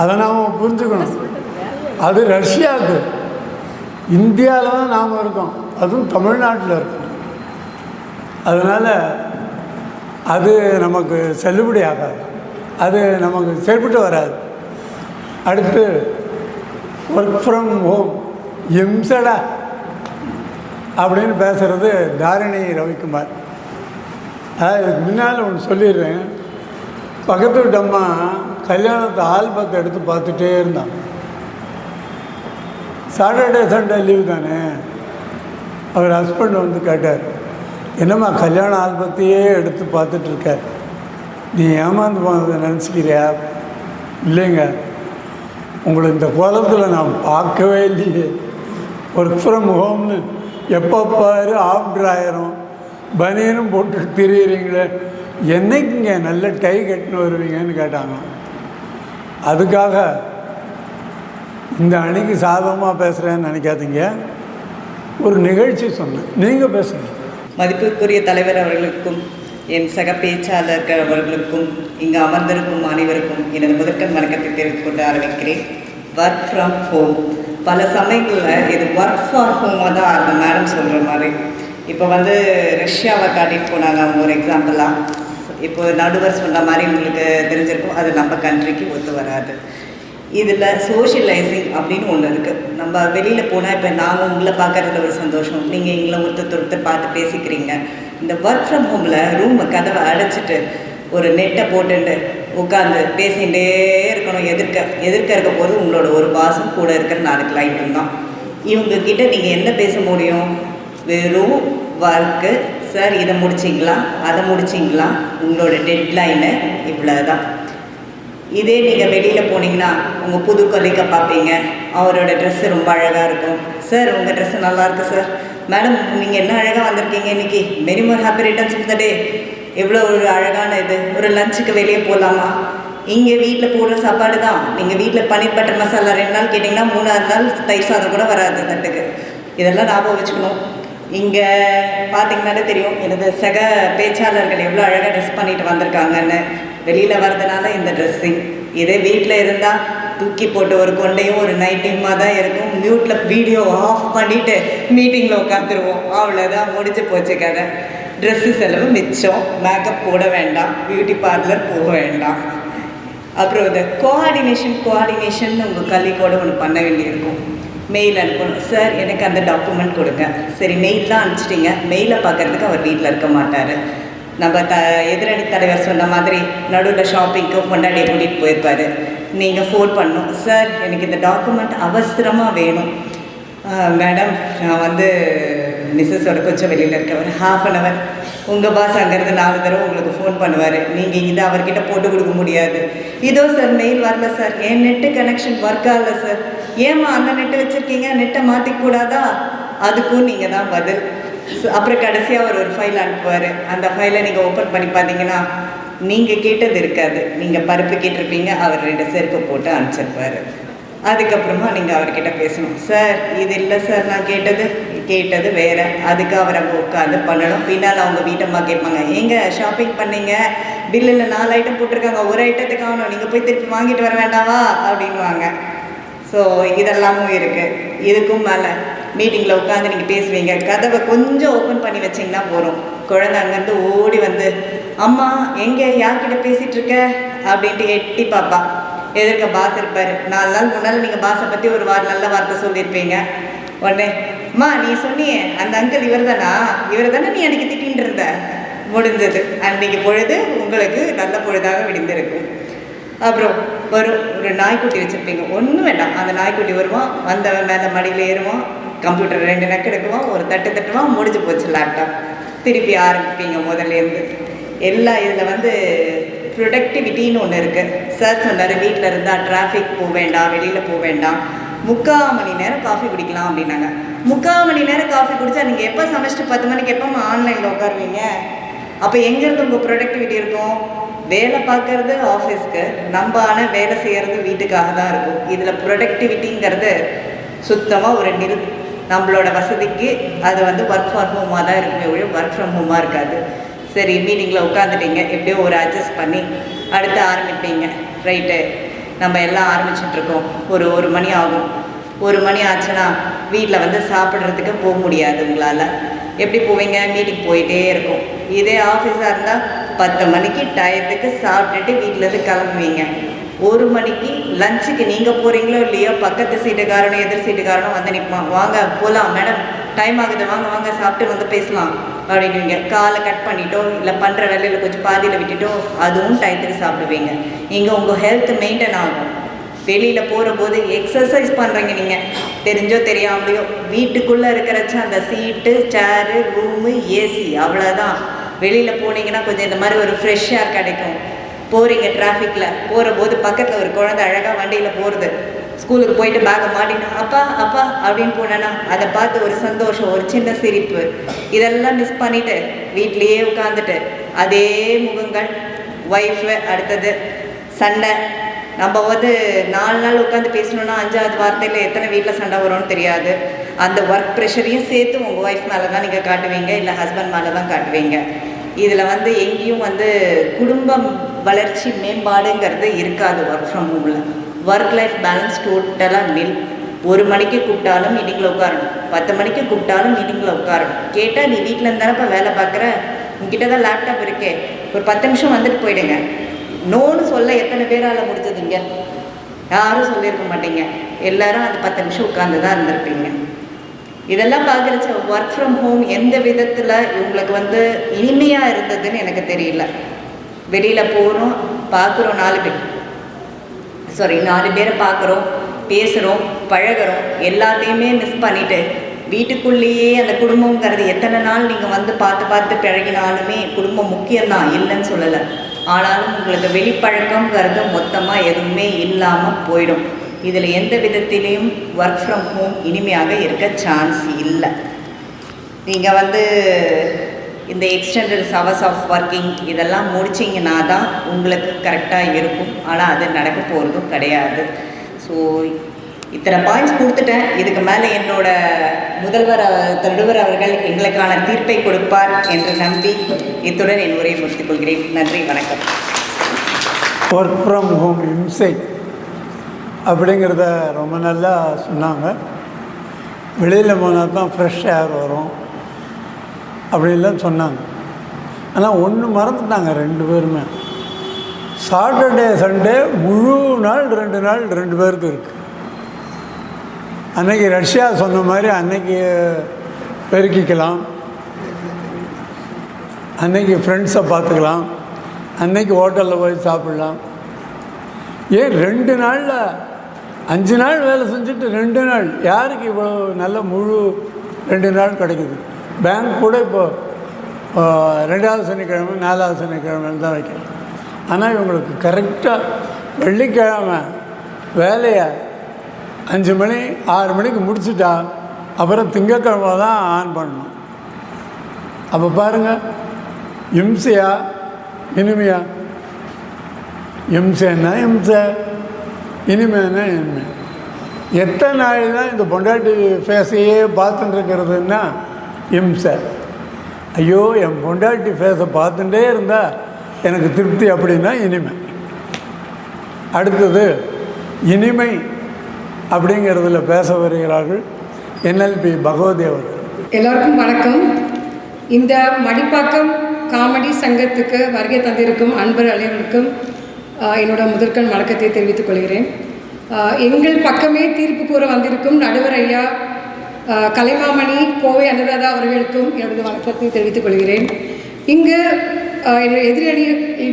அதை நாம் புரிஞ்சுக்கணும். அது ரஷ்யாவுக்கு. இந்தியாவில் தான் நாம் இருக்கோம், அதுவும் தமிழ்நாட்டில் இருக்கோம். அதனால் அது நமக்கு செல்லுபடி ஆகாது, அது நமக்கு செயல்பட்டு வராது. அடுத்து ஒர்க் ஃப்ரம் ஹோம் இம்சடா அப்படின்னு பேசுகிறது தாரிணி ரவிக்குமார். இதுக்கு முன்னால் ஒன்று சொல்லிடுறேன். பக்கத்து வீட்டு அம்மா கல்யாணத்தை ஆல்பத்தை எடுத்து பார்த்துட்டே இருந்தான். சாட்டர்டே சண்டே லீவு தானே. அவர் ஹஸ்பண்ட் வந்து கேட்டார், என்னம்மா கல்யாண ஆல்பத்தையே எடுத்து பார்த்துட்ருக்க, நீ ஏமாந்து போனதை நினச்சிக்கிறியா? இல்லைங்க, உங்களை இந்த கோலத்தில் நான் பார்க்கவே இல்லையே. ஒர்க் ஃப்ரம் ஹோம்னு எப்போ பாரு ஆஃப்டர் ஆயிரும் பனியனும் போட்டு திரியிறீங்களே, என்னைக்குங்க நல்ல டை கட்டின்னு வருவீங்கன்னு கேட்டாங்க. அதுக்காக இந்த அணிக்கு சாதகமாக பேசுகிறேன்னு நினைக்காதீங்க, ஒரு நிகழ்ச்சி சொன்னேன், நீங்கள் பேசுங்க. மதிப்புக்குரிய தலைவர் அவர்களுக்கும் என் சக பேச்சாளர்கள் அவர்களுக்கும் இங்கு அமர்ந்திருக்கும் அனைவருக்கும் எனது முதற்கண் வணக்கத்தை தெரிவித்துக் கொண்டு ஆரம்பிக்கிறேன். ஒர்க் ஃப்ரம் ஹோம் பல சமயங்களில் இது ஒர்க் ஃபார் ஹோமாக தான் அந்த மேடம் சொல்கிற மாதிரி. இப்போ வந்து ரஷ்யாவை காட்டிட்டு போனாங்க அவங்க ஒரு எக்ஸாம்பிளாக. இப்போ நடுவர் சொன்ன மாதிரி உங்களுக்கு தெரிஞ்சிருக்கும், அது நம்ம கண்ட்ரிக்கு ஒத்து வராது. இதில் சோஷியலைசிங் அப்படின்னு ஒன்று இருக்குது. நம்ம வெளியில் போனால் இப்போ நாங்கள் உங்களை பார்க்குறதுல ஒரு சந்தோஷம், நீங்கள் எங்களை ஒருத்தர் பார்த்து பேசிக்கிறீங்க. இந்த ஒர்க் ஃப்ரம் ஹோமில் ரூமை கதவை அடைச்சிட்டு ஒரு நெட்டை போட்டுட்டு உட்காந்து பேசிகிட்டே இருக்கணும். எதிர்க்க இருக்க போது உங்களோட ஒரு பாசம் கூட இருக்கிற 4 கிளைண்ட்டும் தான். இவங்கக்கிட்ட நீங்கள் என்ன பேச முடியும்? வெறும் ஒர்க்கு, சார் இதை முடிச்சிங்களா, அதை முடிச்சிங்களா, உங்களோட டெட்லைனு இவ்வளோ தான். இதே நீங்கள் வெளியில் போனீங்கன்னா உங்கள் புது கொலைக்க பார்ப்பீங்க, அவரோட ட்ரெஸ்ஸு ரொம்ப அழகாக இருக்கும். சார் உங்கள் ட்ரெஸ்ஸு நல்லாயிருக்கு சார், மேடம் நீங்கள் என்ன அழகாக வந்திருக்கீங்க இன்றைக்கி, very more happy returns of the day, எவ்வளோ ஒரு அழகான இது, ஒரு லஞ்சுக்கு வெளியே போகலாமா? இங்கே வீட்டில் போடுற சாப்பாடு தான். நீங்கள் வீட்டில் பன்னீர் பட்டர் மசாலா 2 நாள் கேட்டிங்கன்னா 3ஆவது நாள் தயிர் சாதம் கூட வராது தட்டுக்கு. இதெல்லாம் ஞாபகம் வச்சுக்கணும். இங்கே பார்த்தீங்கன்னாலே தெரியும் எனது சக பேச்சாளர்கள் எவ்வளோ அழகாக ட்ரெஸ் பண்ணிட்டு வந்திருக்காங்கன்னு. வெளியில் வர்றதுனால இந்த ட்ரெஸ்ஸிங். இதே வீட்டில் இருந்தால் தூக்கி போட்டு ஒரு கொண்டையும் ஒரு நைட்டியுமாக தான் இருக்கும். மியூட்டில் வீடியோ ஆஃப் பண்ணிவிட்டு மீட்டிங்கில் உட்காந்துருவோம். அவ்வளோதான், முடிஞ்சு போச்சு கதை. ட்ரெஸ்ஸு செலவு மிச்சம், மேக்கப் போட வேண்டாம், பியூட்டி பார்லர் போக வேண்டாம். அப்புறம் இந்த கோஆர்டினேஷன் உங்கள் கல்விக்கூட ஒன்று பண்ண வேண்டியிருக்கும். மெயில் அனுப்பணும், சார் எனக்கு அந்த டாக்குமெண்ட் கொடுங்க. சரி மெயில் தான் அனுப்பிச்சிட்டிங்க, மெயிலை பார்க்குறதுக்கு அவர் வீட்டில் இருக்க மாட்டார். நம்ம எதிரணி தலைவர் சொன்ன மாதிரி நடுவில் ஷாப்பிங்க்கு கொண்டாடியை கூட்டிகிட்டு போயிருப்பார். நீங்கள் ஃபோன் பண்ணணும், சார் எனக்கு இந்த டாக்குமெண்ட் அவசரமாக வேணும். மேடம் நான் வந்து மிஸ்ஸஸோட கொஞ்சம் வெளியில் இருக்க ஒரு 1/2 hour. உங்கள் பாஸ் அங்கேருந்து 4 தடவை உங்களுக்கு ஃபோன் பண்ணுவார். நீங்கள் இதை அவர்கிட்ட போட்டு கொடுக்க முடியாது. இதோ சார் மெயில் வரல சார், என் நெட்டு கனெக்ஷன் ஒர்க் ஆகலை சார். ஏம்மா அந்த நெட்டு வச்சுருக்கீங்க, நெட்டை மாற்றிக்கூடாதா? அதுக்கும் நீங்கள் தான் பதில். அப்புறம் கடைசியாக அவர் ஒரு ஃபைல் அனுப்புவார். அந்த ஃபைலை நீங்கள் ஓப்பன் பண்ணி பார்த்தீங்கன்னா நீங்கள் கேட்டது இருக்காது. நீங்கள் பருப்பு கேட்டிருப்பீங்க, அவர் 2 செருப்பு போட்டு அனுப்பிச்சிருப்பார். அதுக்கப்புறமா நீங்கள் அவர்கிட்ட பேசணும். சார் இது இல்லை சார், நான் கேட்டது வேறு. அதுக்கு அவர் அங்கே உட்காந்து பண்ணணும். பின்னால் அவங்க வீட்டம்மா கேட்பாங்க, ஏங்க ஷாப்பிங் பண்ணீங்க, பில்லில் 4 ஐட்டம் போட்டிருக்காங்க, ஒரு ஐட்டத்துக்கு ஆகணும், நீங்கள் போய் திருப்பி வாங்கிட்டு வர வேண்டாவா அப்படின்வாங்க. ஸோ இதெல்லாமும் இருக்குது. இதுக்கும் மேலே மீட்டிங்கில் உட்காந்து நீங்கள் பேசுவீங்க, கதவை கொஞ்சம் ஓப்பன் பண்ணி வச்சிங்கன்னா போகிறோம், குழந்தை அங்கேருந்து ஓடி வந்து அம்மா எங்கே யார்கிட்ட பேசிகிட்டு இருக்க அப்படின்ட்டு எட்டி பாப்பா. எதிர்க்க பாஸ் இருப்பார். 4 நாள் முன்னால் நீங்கள் பாஸை பற்றி ஒரு நல்ல வார்த்தை சொல்லியிருப்பீங்க. உடனே அம்மா நீ சொன்னியே அந்த அங்கிள் இவர் தானே நீ அன்றைக்கி திட்டின்னு இருந்த, முடிஞ்சது. அன்றைக்கி பொழுது உங்களுக்கு நல்ல பொழுதாக விடிந்திருக்கும். அப்புறம் ஒரு நாய்க்குட்டி வச்சுருப்பீங்க, ஒன்றும் வேண்டாம், அந்த நாய்க்குட்டி வருவான், வந்தவன் மேலே மடியில் ஏறுவான், கம்ப்யூட்டர் 2 நக்கு எடுக்குவான், ஒரு தட்டுவான், முடிஞ்சு போச்சு லேப்டாப். திருப்பி ஆரம்பிப்பீங்க முதல்லேருந்து. எல்லா இதில் ப்ரொடக்டிவிட்டின்னு ஒன்று இருக்குது. சார் சொன்னார், வீட்டில் இருந்தால் டிராஃபிக் போக வேண்டாம், வெளியில் போக வேண்டாம், 3/4 மணி நேரம் காஃபி குடிக்கலாம் அப்படின்னாங்க. 3/4 மணி நேரம் காஃபி குடித்தா நீங்கள் எப்போ சமைச்சிட்டு 10 மணிக்கு எப்போ ஆன்லைனில் உட்காருவீங்க? அப்போ எங்கேருந்து உங்கள் ப்ரொடக்டிவிட்டி இருக்கும்? வேலை பார்க்குறது ஆஃபீஸ்க்கு, நம்ம ஆனால் வேலை செய்கிறது வீட்டுக்காக தான் இருக்கும். இதில் ப்ரொடக்டிவிட்டிங்கிறது சுத்தமாக ஒரு நம்மளோட வசதிக்கு அது ஒர்க் ஃபார் ஹோமாக தான் இருக்குமே ஒழிய ஒர்க் ஃப்ரம் ஹோமாக இருக்காது. சரி, மீட்டிங்கில் உட்காந்துட்டீங்க, எப்படியோ ஒரு அட்ஜஸ்ட் பண்ணி அடுத்து ஆரம்பிப்பீங்க. ரைட்டு, நம்ம எல்லாம் ஆரம்பிச்சிட்ருக்கோம். ஒரு மணி ஆகும். 1 மணி ஆச்சுன்னா வீட்டில் சாப்பிட்றதுக்கு போக முடியாது. உங்களால் எப்படி போவீங்க? மீட்டிங் போயிட்டே இருக்கும். இதே ஆஃபீஸாக இருந்தால் 10 மணிக்கு டயத்துக்கு சாப்பிட்டுட்டு வீட்டிலேருந்து கிளம்புவீங்க. 1 மணிக்கு லஞ்சுக்கு நீங்கள் போகிறீங்களோ இல்லையோ, பக்கத்து சீட்டுக்காரனும் எதிர் சீட்டுக்காரனும் நிற்பான், வாங்க போகலாம் மேடம், டைம் ஆகுது, வாங்க சாப்பிட்டு பேசலாம் அப்படின்னுவீங்க. காலை கட் பண்ணிட்டோ இல்லை பண்ணுற வேலையில் கொஞ்சம் பாதியில் விட்டுட்டோ அதுவும் டயத்துக்கு சாப்பிடுவீங்க. இங்கே உங்கள் ஹெல்த் மெயின்டைன் ஆகும். வெளியில் போகிற போது எக்ஸசைஸ் பண்ணுறீங்க நீங்கள், தெரிஞ்சோ தெரியாமலையோ. வீட்டுக்குள்ளே இருக்கிறச்ச அந்த சீட்டு, சேரு, ரூமு, ஏசி, அவ்வளோதான். வெளியில் போனீங்கன்னா கொஞ்சம் இந்த மாதிரி ஒரு ஃப்ரெஷ் ஏர் கிடைக்கும். போகிறீங்க டிராஃபிக்கில், போகிற போது பக்கத்தில் ஒரு குழந்தை அழகாக வண்டியில் போகிறது, ஸ்கூலுக்கு போயிட்டு பேக்கை மாட்டினா அப்பா அப்படின்னு போனேன்னா அதை பார்த்து ஒரு சந்தோஷம், ஒரு சின்ன சிரிப்பு, இதெல்லாம் மிஸ் பண்ணிவிட்டு வீட்லேயே உட்காந்துட்டு அதே முகங்கள். ஒய்ஃபு அடுத்தது சண்டை. நம்ம 4 நாள் உட்காந்து பேசணுன்னா 5ஆவது வார்த்தையில் எத்தனை வீட்டில் சண்டை வரும்னு தெரியாது. அந்த ஒர்க் ப்ரெஷரையும் சேர்த்து உங்கள் ஒய்ஃப் மேலே தான் நீங்கள் காட்டுவீங்க, இல்லை ஹஸ்பண்ட் மேலே தான் காட்டுவீங்க. இதில் எங்கேயும் குடும்பம் வளர்ச்சி மேம்பாடுங்கிறது இருக்காது. ஒர்க் ஃப்ரம் ஹோமில் ஒர்க் லைஃப் பேலன்ஸ் டோட்டலாக நில். 1 மணிக்கு கூப்பிட்டாலும் மீட்டிங்கில் உட்காரணும், 10 மணிக்கு கூப்பிட்டாலும் மீட்டிங்கில் உட்காரணும். கேட்டால் நீ வீட்டில் இருந்தானப்போ வேலை பார்க்குற, உங்ககிட்ட தான் லேப்டாப் இருக்கே, ஒரு 10 நிமிஷம் வந்துட்டு போயிடுங்க. நோன்னு சொல்ல எத்தனை பேரால் முடிஞ்சதுங்க? யாரும் சொல்லியிருக்க மாட்டீங்க. எல்லோரும் அந்த 10 நிமிஷம் உட்காந்து தான் இருந்திருப்பீங்க. இதெல்லாம் பார்க்குறச்ச ஒர்க் ஃப்ரம் ஹோம் எந்த விதத்தில் உங்களுக்கு இனிமையாக இருந்ததுன்னு எனக்கு தெரியல. வெளியில் போகிறோம், பார்க்குறோம், 4 பேரை பார்க்குறோம், பேசுகிறோம், பழகிறோம், எல்லாத்தையுமே மிஸ் பண்ணிவிட்டு வீட்டுக்குள்ளேயே அந்த குடும்பங்கிறது எத்தனை நாள் நீங்கள் பார்த்து பழகினாலுமே குடும்பம் முக்கியம்தான், இல்லைன்னு சொல்லலை. ஆனாலும் உங்களுக்கு வெளிப்பழக்கங்கிறது மொத்தமாக எதுவுமே இல்லாமல் போயிடும். இதில் எந்த விதத்திலையும் ஒர்க் ஃப்ரம் ஹோம் இனிமையாக இருக்க சான்ஸ் இல்லை. நீங்கள் இந்த எக்ஸ்டெண்டட் ஹவர்ஸ் ஆஃப் ஒர்க்கிங் இதெல்லாம் முடிச்சிங்கன்னா தான் உங்களுக்கு கரெக்டாக இருக்கும். ஆனால் அது நடக்க போகிறதும் கிடையாது. ஸோ இத்தனை பாயிண்ட்ஸ் கொடுத்துட்டேன். இதுக்கு மேலே என்னோட நடுவர் அவர்கள் எங்களுக்கான தீர்ப்பை கொடுப்பார் என்று நம்பி இத்துடன் என் உரையை முடித்துக் கொள்கிறேன். நன்றி, வணக்கம். ஒர்க் ஃப்ரம் ஹோம் இம்சை அப்படிங்கிறத ரொம்ப நல்லா சொன்னாங்க. வெளியில் போனால் தான் ஃப்ரெஷ் ஏர் வரும் அப்படின்லாம் சொன்னாங்க. ஆனால் ஒன்று மறந்துட்டாங்க 2 பேருமே. சாட்டர்டே சண்டே முழு நாள் 2 நாள் 2 பேருக்கு இருக்குது. அன்றைக்கி ரஷ்யா சொன்ன மாதிரி அன்றைக்கி பெருக்கிக்கலாம், அன்றைக்கி ஃப்ரெண்ட்ஸை பார்த்துக்கலாம், அன்றைக்கி ஹோட்டலில் போய் சாப்பிட்லாம். ஏன் 2 நாளில் 5 நாள் வேலை செஞ்சுட்டு 2 நாள் யாருக்கு இவ்வளோ நல்ல முழு 2 நாள் கிடைக்குது? பேங்க் கூட இப்போது 2வது சனிக்கிழமை 4வது சனிக்கிழமை தான் வைக்கிறேன். ஆனால் இவங்களுக்கு கரெக்டாக வெள்ளிக்கிழமை வேலையை 5 மணி 6 மணிக்கு முடிச்சுட்டா அப்புறம் திங்கக்கிழமை தான் ஆன் பண்ணணும். அப்போ பாருங்கள், இம்சையா இனிமையா? இம்சைன்னா இம்சை, இனிமைன்னா இனிமை. எத்தனை நாள் தான் இந்த பொண்டாட்டி ஃபேஸையே பார்த்துட்டு இருக்கிறதுன்னா இம்சை. ஐயோ என் பொண்டாட்டி ஃபேஸை பார்த்துட்டே இருந்தால் எனக்கு திருப்தி அப்படின்னா இனிமை. அடுத்தது இனிமை அப்படிங்கிறதுல பேச வருகிறார்கள் NLP பகவதி அவர்கள். எல்லோருக்கும் வணக்கம். இந்த மடிப்பாக்கம் காமெடி சங்கத்துக்கு வருகை தந்திருக்கும் அன்பர் அனைவருக்கும் என்னோட முதற்கண் வணக்கத்தை தெரிவித்துக் கொள்கிறேன். எங்கள் பக்கமே தீர்ப்பு கூற வந்திருக்கும் நடுவர் ஐயா கலைமாமணி கோவை அனுராதா அவர்களுக்கும் என்னோட வணக்கத்தை தெரிவித்துக் கொள்கிறேன். இங்கு என்னுடைய எதிரி அணி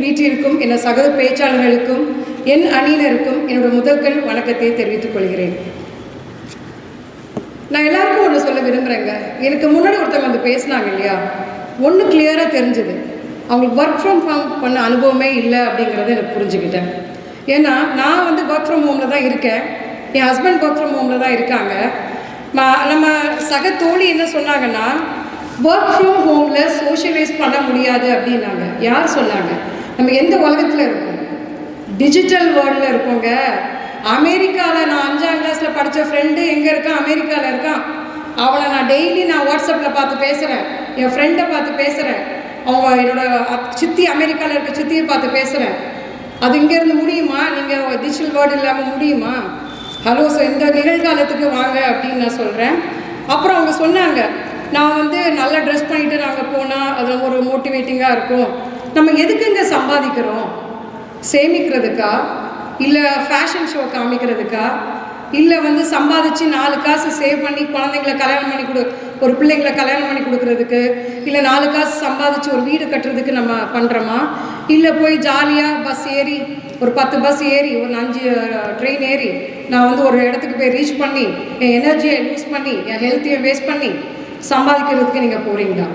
வீட்டிற்கும் என் சக பேச்சாளர்களுக்கும் என் அணியினருக்கும் என்னோட முதற்கண் வணக்கத்தை தெரிவித்துக் கொள்கிறேன். நான் எல்லாருக்கும் ஒன்று சொல்ல விரும்புகிறேங்க. எனக்கு முன்னாடி ஒருத்தவங்க வந்து பேசினாங்க இல்லையா, ஒன்று கிளியராக தெரிஞ்சுது, அவங்களுக்கு ஒர்க் ஃப்ரம் ஹோம் பண்ண அனுபவமே இல்லை அப்படிங்கிறத எனக்கு புரிஞ்சுக்கிட்டேன். ஏன்னா நான் வந்து ஒர்க் ஃப்ரம் ஹோமில் தான் இருக்கேன், என் ஹஸ்பண்ட் ஒர்க் ஃப்ரம் ஹோமில் தான் இருக்காங்க. நம்ம சக தோழி என்ன சொன்னாங்கன்னா, ஒர்க் ஃப்ரம் ஹோமில் சோஷியலைஸ் பண்ண முடியாது அப்படின்னாங்க. யார் சொன்னாங்க? நம்ம எந்த உலகத்தில் இருக்கோம்? டிஜிட்டல் வேர்ல்டில் இருக்கோங்க. அமெரிக்காவில் நான் 5ஆம் கிளாஸில் படித்த ஃப்ரெண்டு எங்கே இருக்கான்? அமெரிக்காவில் இருக்கான். அவனை நான் டெய்லி வாட்ஸ்அப்பில் பார்த்து பேசுகிறேன், என் ஃப்ரெண்டை பார்த்து பேசுகிறேன், அவங்க என்னோட சித்தி அமெரிக்காவில் இருக்க சித்தியை பார்த்து பேசுகிறேன். அது இங்கேருந்து முடியுமா? நீங்கள் டிஜிட்டல் வேர்ல்டு இல்லாமல் முடியுமா? ஹலோ ஸோ இந்த நிகழ்காலத்துக்கு வாங்க அப்படின்னு நான் சொல்கிறேன். அப்புறம் அவங்க சொன்னாங்க, நான் வந்து நல்லா ட்ரெஸ் பண்ணிவிட்டு நாங்கள் போனால் அது ஒரு மோட்டிவேட்டிங்காக இருக்கும். நம்ம எதுக்குங்க சம்பாதிக்கிறோம்? சேமிக்கிறதுக்கா, இல்லை ஃபேஷன் ஷோ காமிக்கிறதுக்கா, இல்லை வந்து சம்பாதிச்சு 4 காசு சேவ் பண்ணி குழந்தைங்களை கல்யாணம் பண்ணி ஒரு பிள்ளைங்களை கல்யாணம் பண்ணி கொடுக்குறதுக்கு, இல்லை 4 காசு சம்பாதிச்சு ஒரு வீடு கட்டுறதுக்கு நம்ம பண்ணுறோமா? இல்லை போய் ஜாலியாக பஸ் ஏறி ஒரு 10 பஸ் ஏறி ஒரு 5 ட்ரெயின் ஏறி நான் வந்து ஒரு இடத்துக்கு போய் ரீச் பண்ணி என் எனர்ஜியை யூஸ் பண்ணி என் ஹெல்த்தையும் வேஸ்ட் பண்ணி சம்பாதிக்கிறதுக்கு நீங்கள் போகிறீங்களா?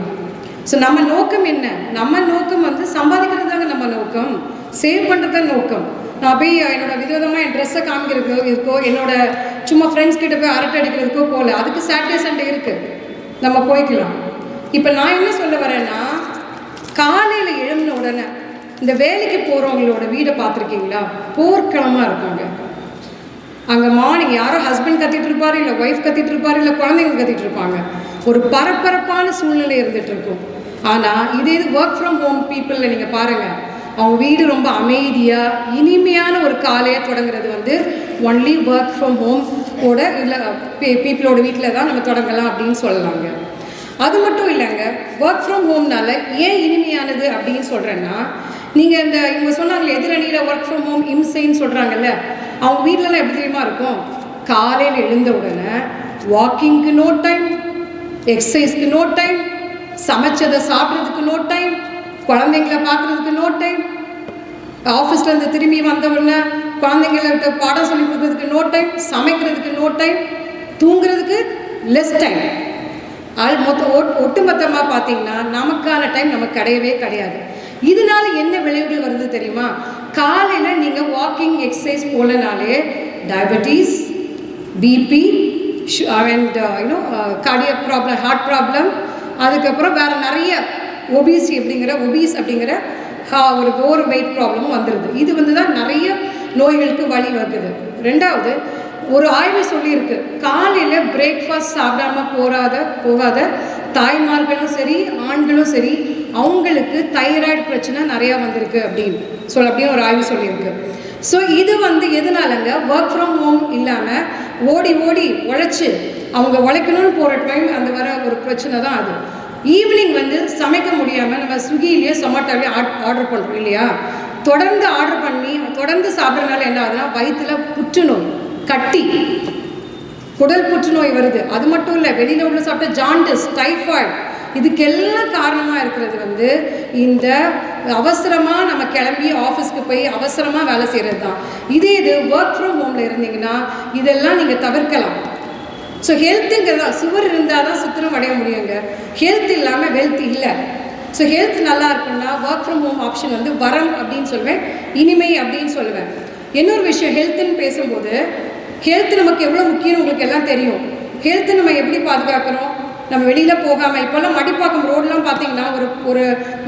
ஸோ நம்ம நோக்கம் என்ன? நம்ம நோக்கம் வந்து சம்பாதிக்கிறது தாங்க நம்ம நோக்கம், சேவ் பண்ணுறது தான் நோக்கம். நான் போய் என்னோட விதவிதமாக என் ட்ரெஸ்ஸை காமிக்கிறதுக்கோ என்னோட சும்மா ஃப்ரெண்ட்ஸ் கிட்ட போய் அரட்டை அடிக்கிறதுக்கோ போகல. அதுக்கு சாட்டர்டே சண்டே இருக்குது, நம்ம போய்க்கலாம். இப்போ நான் என்ன சொல்ல வரேன்னா, காலையில் எழுந்த உடனே இந்த வேலைக்கு போகிறவங்களோட வீடை பார்த்துருக்கீங்களா? போர்க்களமாக இருப்பாங்க. அங்கே மார்னிங் யாரோ ஹஸ்பண்ட் கத்திட்டு இருப்பாரு, இல்லை ஒய்ஃப் கத்திட்டு இருப்பாரு, இல்லை குழந்தைங்க கத்திட்டு இருப்பாங்க. ஒரு பரபரப்பான சூழ்நிலை இருந்துகிட்டு இருக்கும். ஆனால் இதே ஒர்க் ஃப்ரம் ஹோம் பீப்புளில் நீங்கள் பாருங்கள், அவங்க வீடு ரொம்ப அமைதியாக இனிமையான ஒரு காலையை தொடங்குறது வந்து ஒன்லி ஒர்க் ஃப்ரம் ஹோம் கூட இல்லை பீப்புளோட வீட்டில் தான் நம்ம தொடங்கலாம் அப்படின்னு சொல்லலாங்க. அது மட்டும் இல்லைங்க, ஒர்க் ஃப்ரம் ஹோம்னால ஏன் இனிமையானது அப்படின்னு சொல்கிறேன்னா, நீங்கள் இந்த இவங்க சொன்னாங்களே எதிரணியில் ஒர்க் ஃப்ரம் ஹோம் இம்சைன்னு சொல்கிறாங்கல்ல, அவங்க வீட்டிலலாம் எப்படி தெரியுமா இருக்கும்? காலையில் எழுந்த உடனே வாக்கிங்க்கு நோ டைம், எக்ஸசைஸ்க்கு நோ டைம், சமைச்சதை சாப்பிட்றதுக்கு நோ டைம், குழந்தைங்கள பார்க்குறதுக்கு நோ டைம், ஆஃபீஸ்லேருந்து திரும்பி வந்தவுடனே குழந்தைங்கள்ட்ட பாடம் சொல்லி கொடுக்குறதுக்கு நோ டைம், சமைக்கிறதுக்கு நோ டைம், தூங்குறதுக்கு லெஸ் டைம். ஒட்டுமொத்தமாக பார்த்தீங்கன்னா நமக்கான டைம் நமக்கு கிடையவே கிடையாது. இதனால என்ன விளைவுகள் வருது தெரியுமா? காலையில் நீங்கள் வாக்கிங் எக்ஸசைஸ் போலனாலே diabetes, BP and cardiac problem, heart problem, அதுக்கப்புறம் வேறு நிறைய ஒபீஸ் அப்படிங்கிற ஒரு ஓவர் வெயிட் ப்ராப்ளமும் வந்துடுது. இது வந்து தான் நிறைய நோய்களுக்கு வழி வகுக்குது. ரெண்டாவது, ஒரு ஆய்வு சொல்லியிருக்கு, காலையில் பிரேக்ஃபாஸ்ட் சாப்பிடாம போகாத தாய்மார்களும் சரி ஆண்களும் சரி அவங்களுக்கு தைராய்டு பிரச்சனை நிறையா வந்திருக்கு அப்படின்னு ஒரு ஆய்வு சொல்லியிருக்கு. ஸோ இது வந்து எதனாலங்க? ஒர்க் ஃப்ரம் ஹோம் இல்லாமல் ஓடி உழைச்சி அவங்க உழைக்கணும்னு போகிற டைம் அந்த வர ஒரு பிரச்சனை தான் அது. ஈவினிங் வந்து சமைக்க முடியாமல் நம்ம ஸ்விக்கிலேயே சொமாட்டோலேயே ஆர்டர் பண்ணுறோம் இல்லையா? தொடர்ந்து ஆர்டர் பண்ணி தொடர்ந்து சாப்பிட்றதுனால என்ன ஆகுதுன்னா வயிற்றில் புற்றுநோய், கட்டி, குடல் புற்றுநோய் வருது. அது மட்டும் இல்லை, வெளியில் உள்ள சாப்பிட்ட ஜாண்டிஸ், டைஃபாய்டு, இதுக்கெல்லாம் காரணமாக இருக்கிறது வந்து இந்த அவசரமாக நம்ம கிளம்பி ஆஃபீஸ்க்கு போய் அவசரமாக வேலை செய்கிறது தான். இது ஒர்க் ஃப்ரம் ஹோமில் இருந்தீங்கன்னா இதெல்லாம் நீங்கள் தவிர்க்கலாம். ஸோ ஹெல்த்துங்கிறதா, சுவர் இருந்தால் தான் சுத்திரம் அடைய முடியுங்க. ஹெல்த் இல்லாமல் வெல்த் இல்லை. ஸோ ஹெல்த் நல்லா இருக்குன்னா ஒர்க் ஃப்ரம் ஹோம் ஆப்ஷன் வந்து வரம் அப்படின்னு சொல்லுவேன், இனிமை அப்படின்னு சொல்லுவேன். இன்னொரு விஷயம், ஹெல்த்துன்னு பேசும்போது ஹெல்த் நமக்கு எவ்வளோ முக்கியம் உங்களுக்கு எல்லாம் தெரியும். ஹெல்த்து நம்ம எப்படி பாதுகாக்கிறோம்? நம்ம வெளியில் போகாமல் இப்போல்லாம் மடிப்பாக்கம் ரோடெலாம் பார்த்தீங்கன்னா ஒரு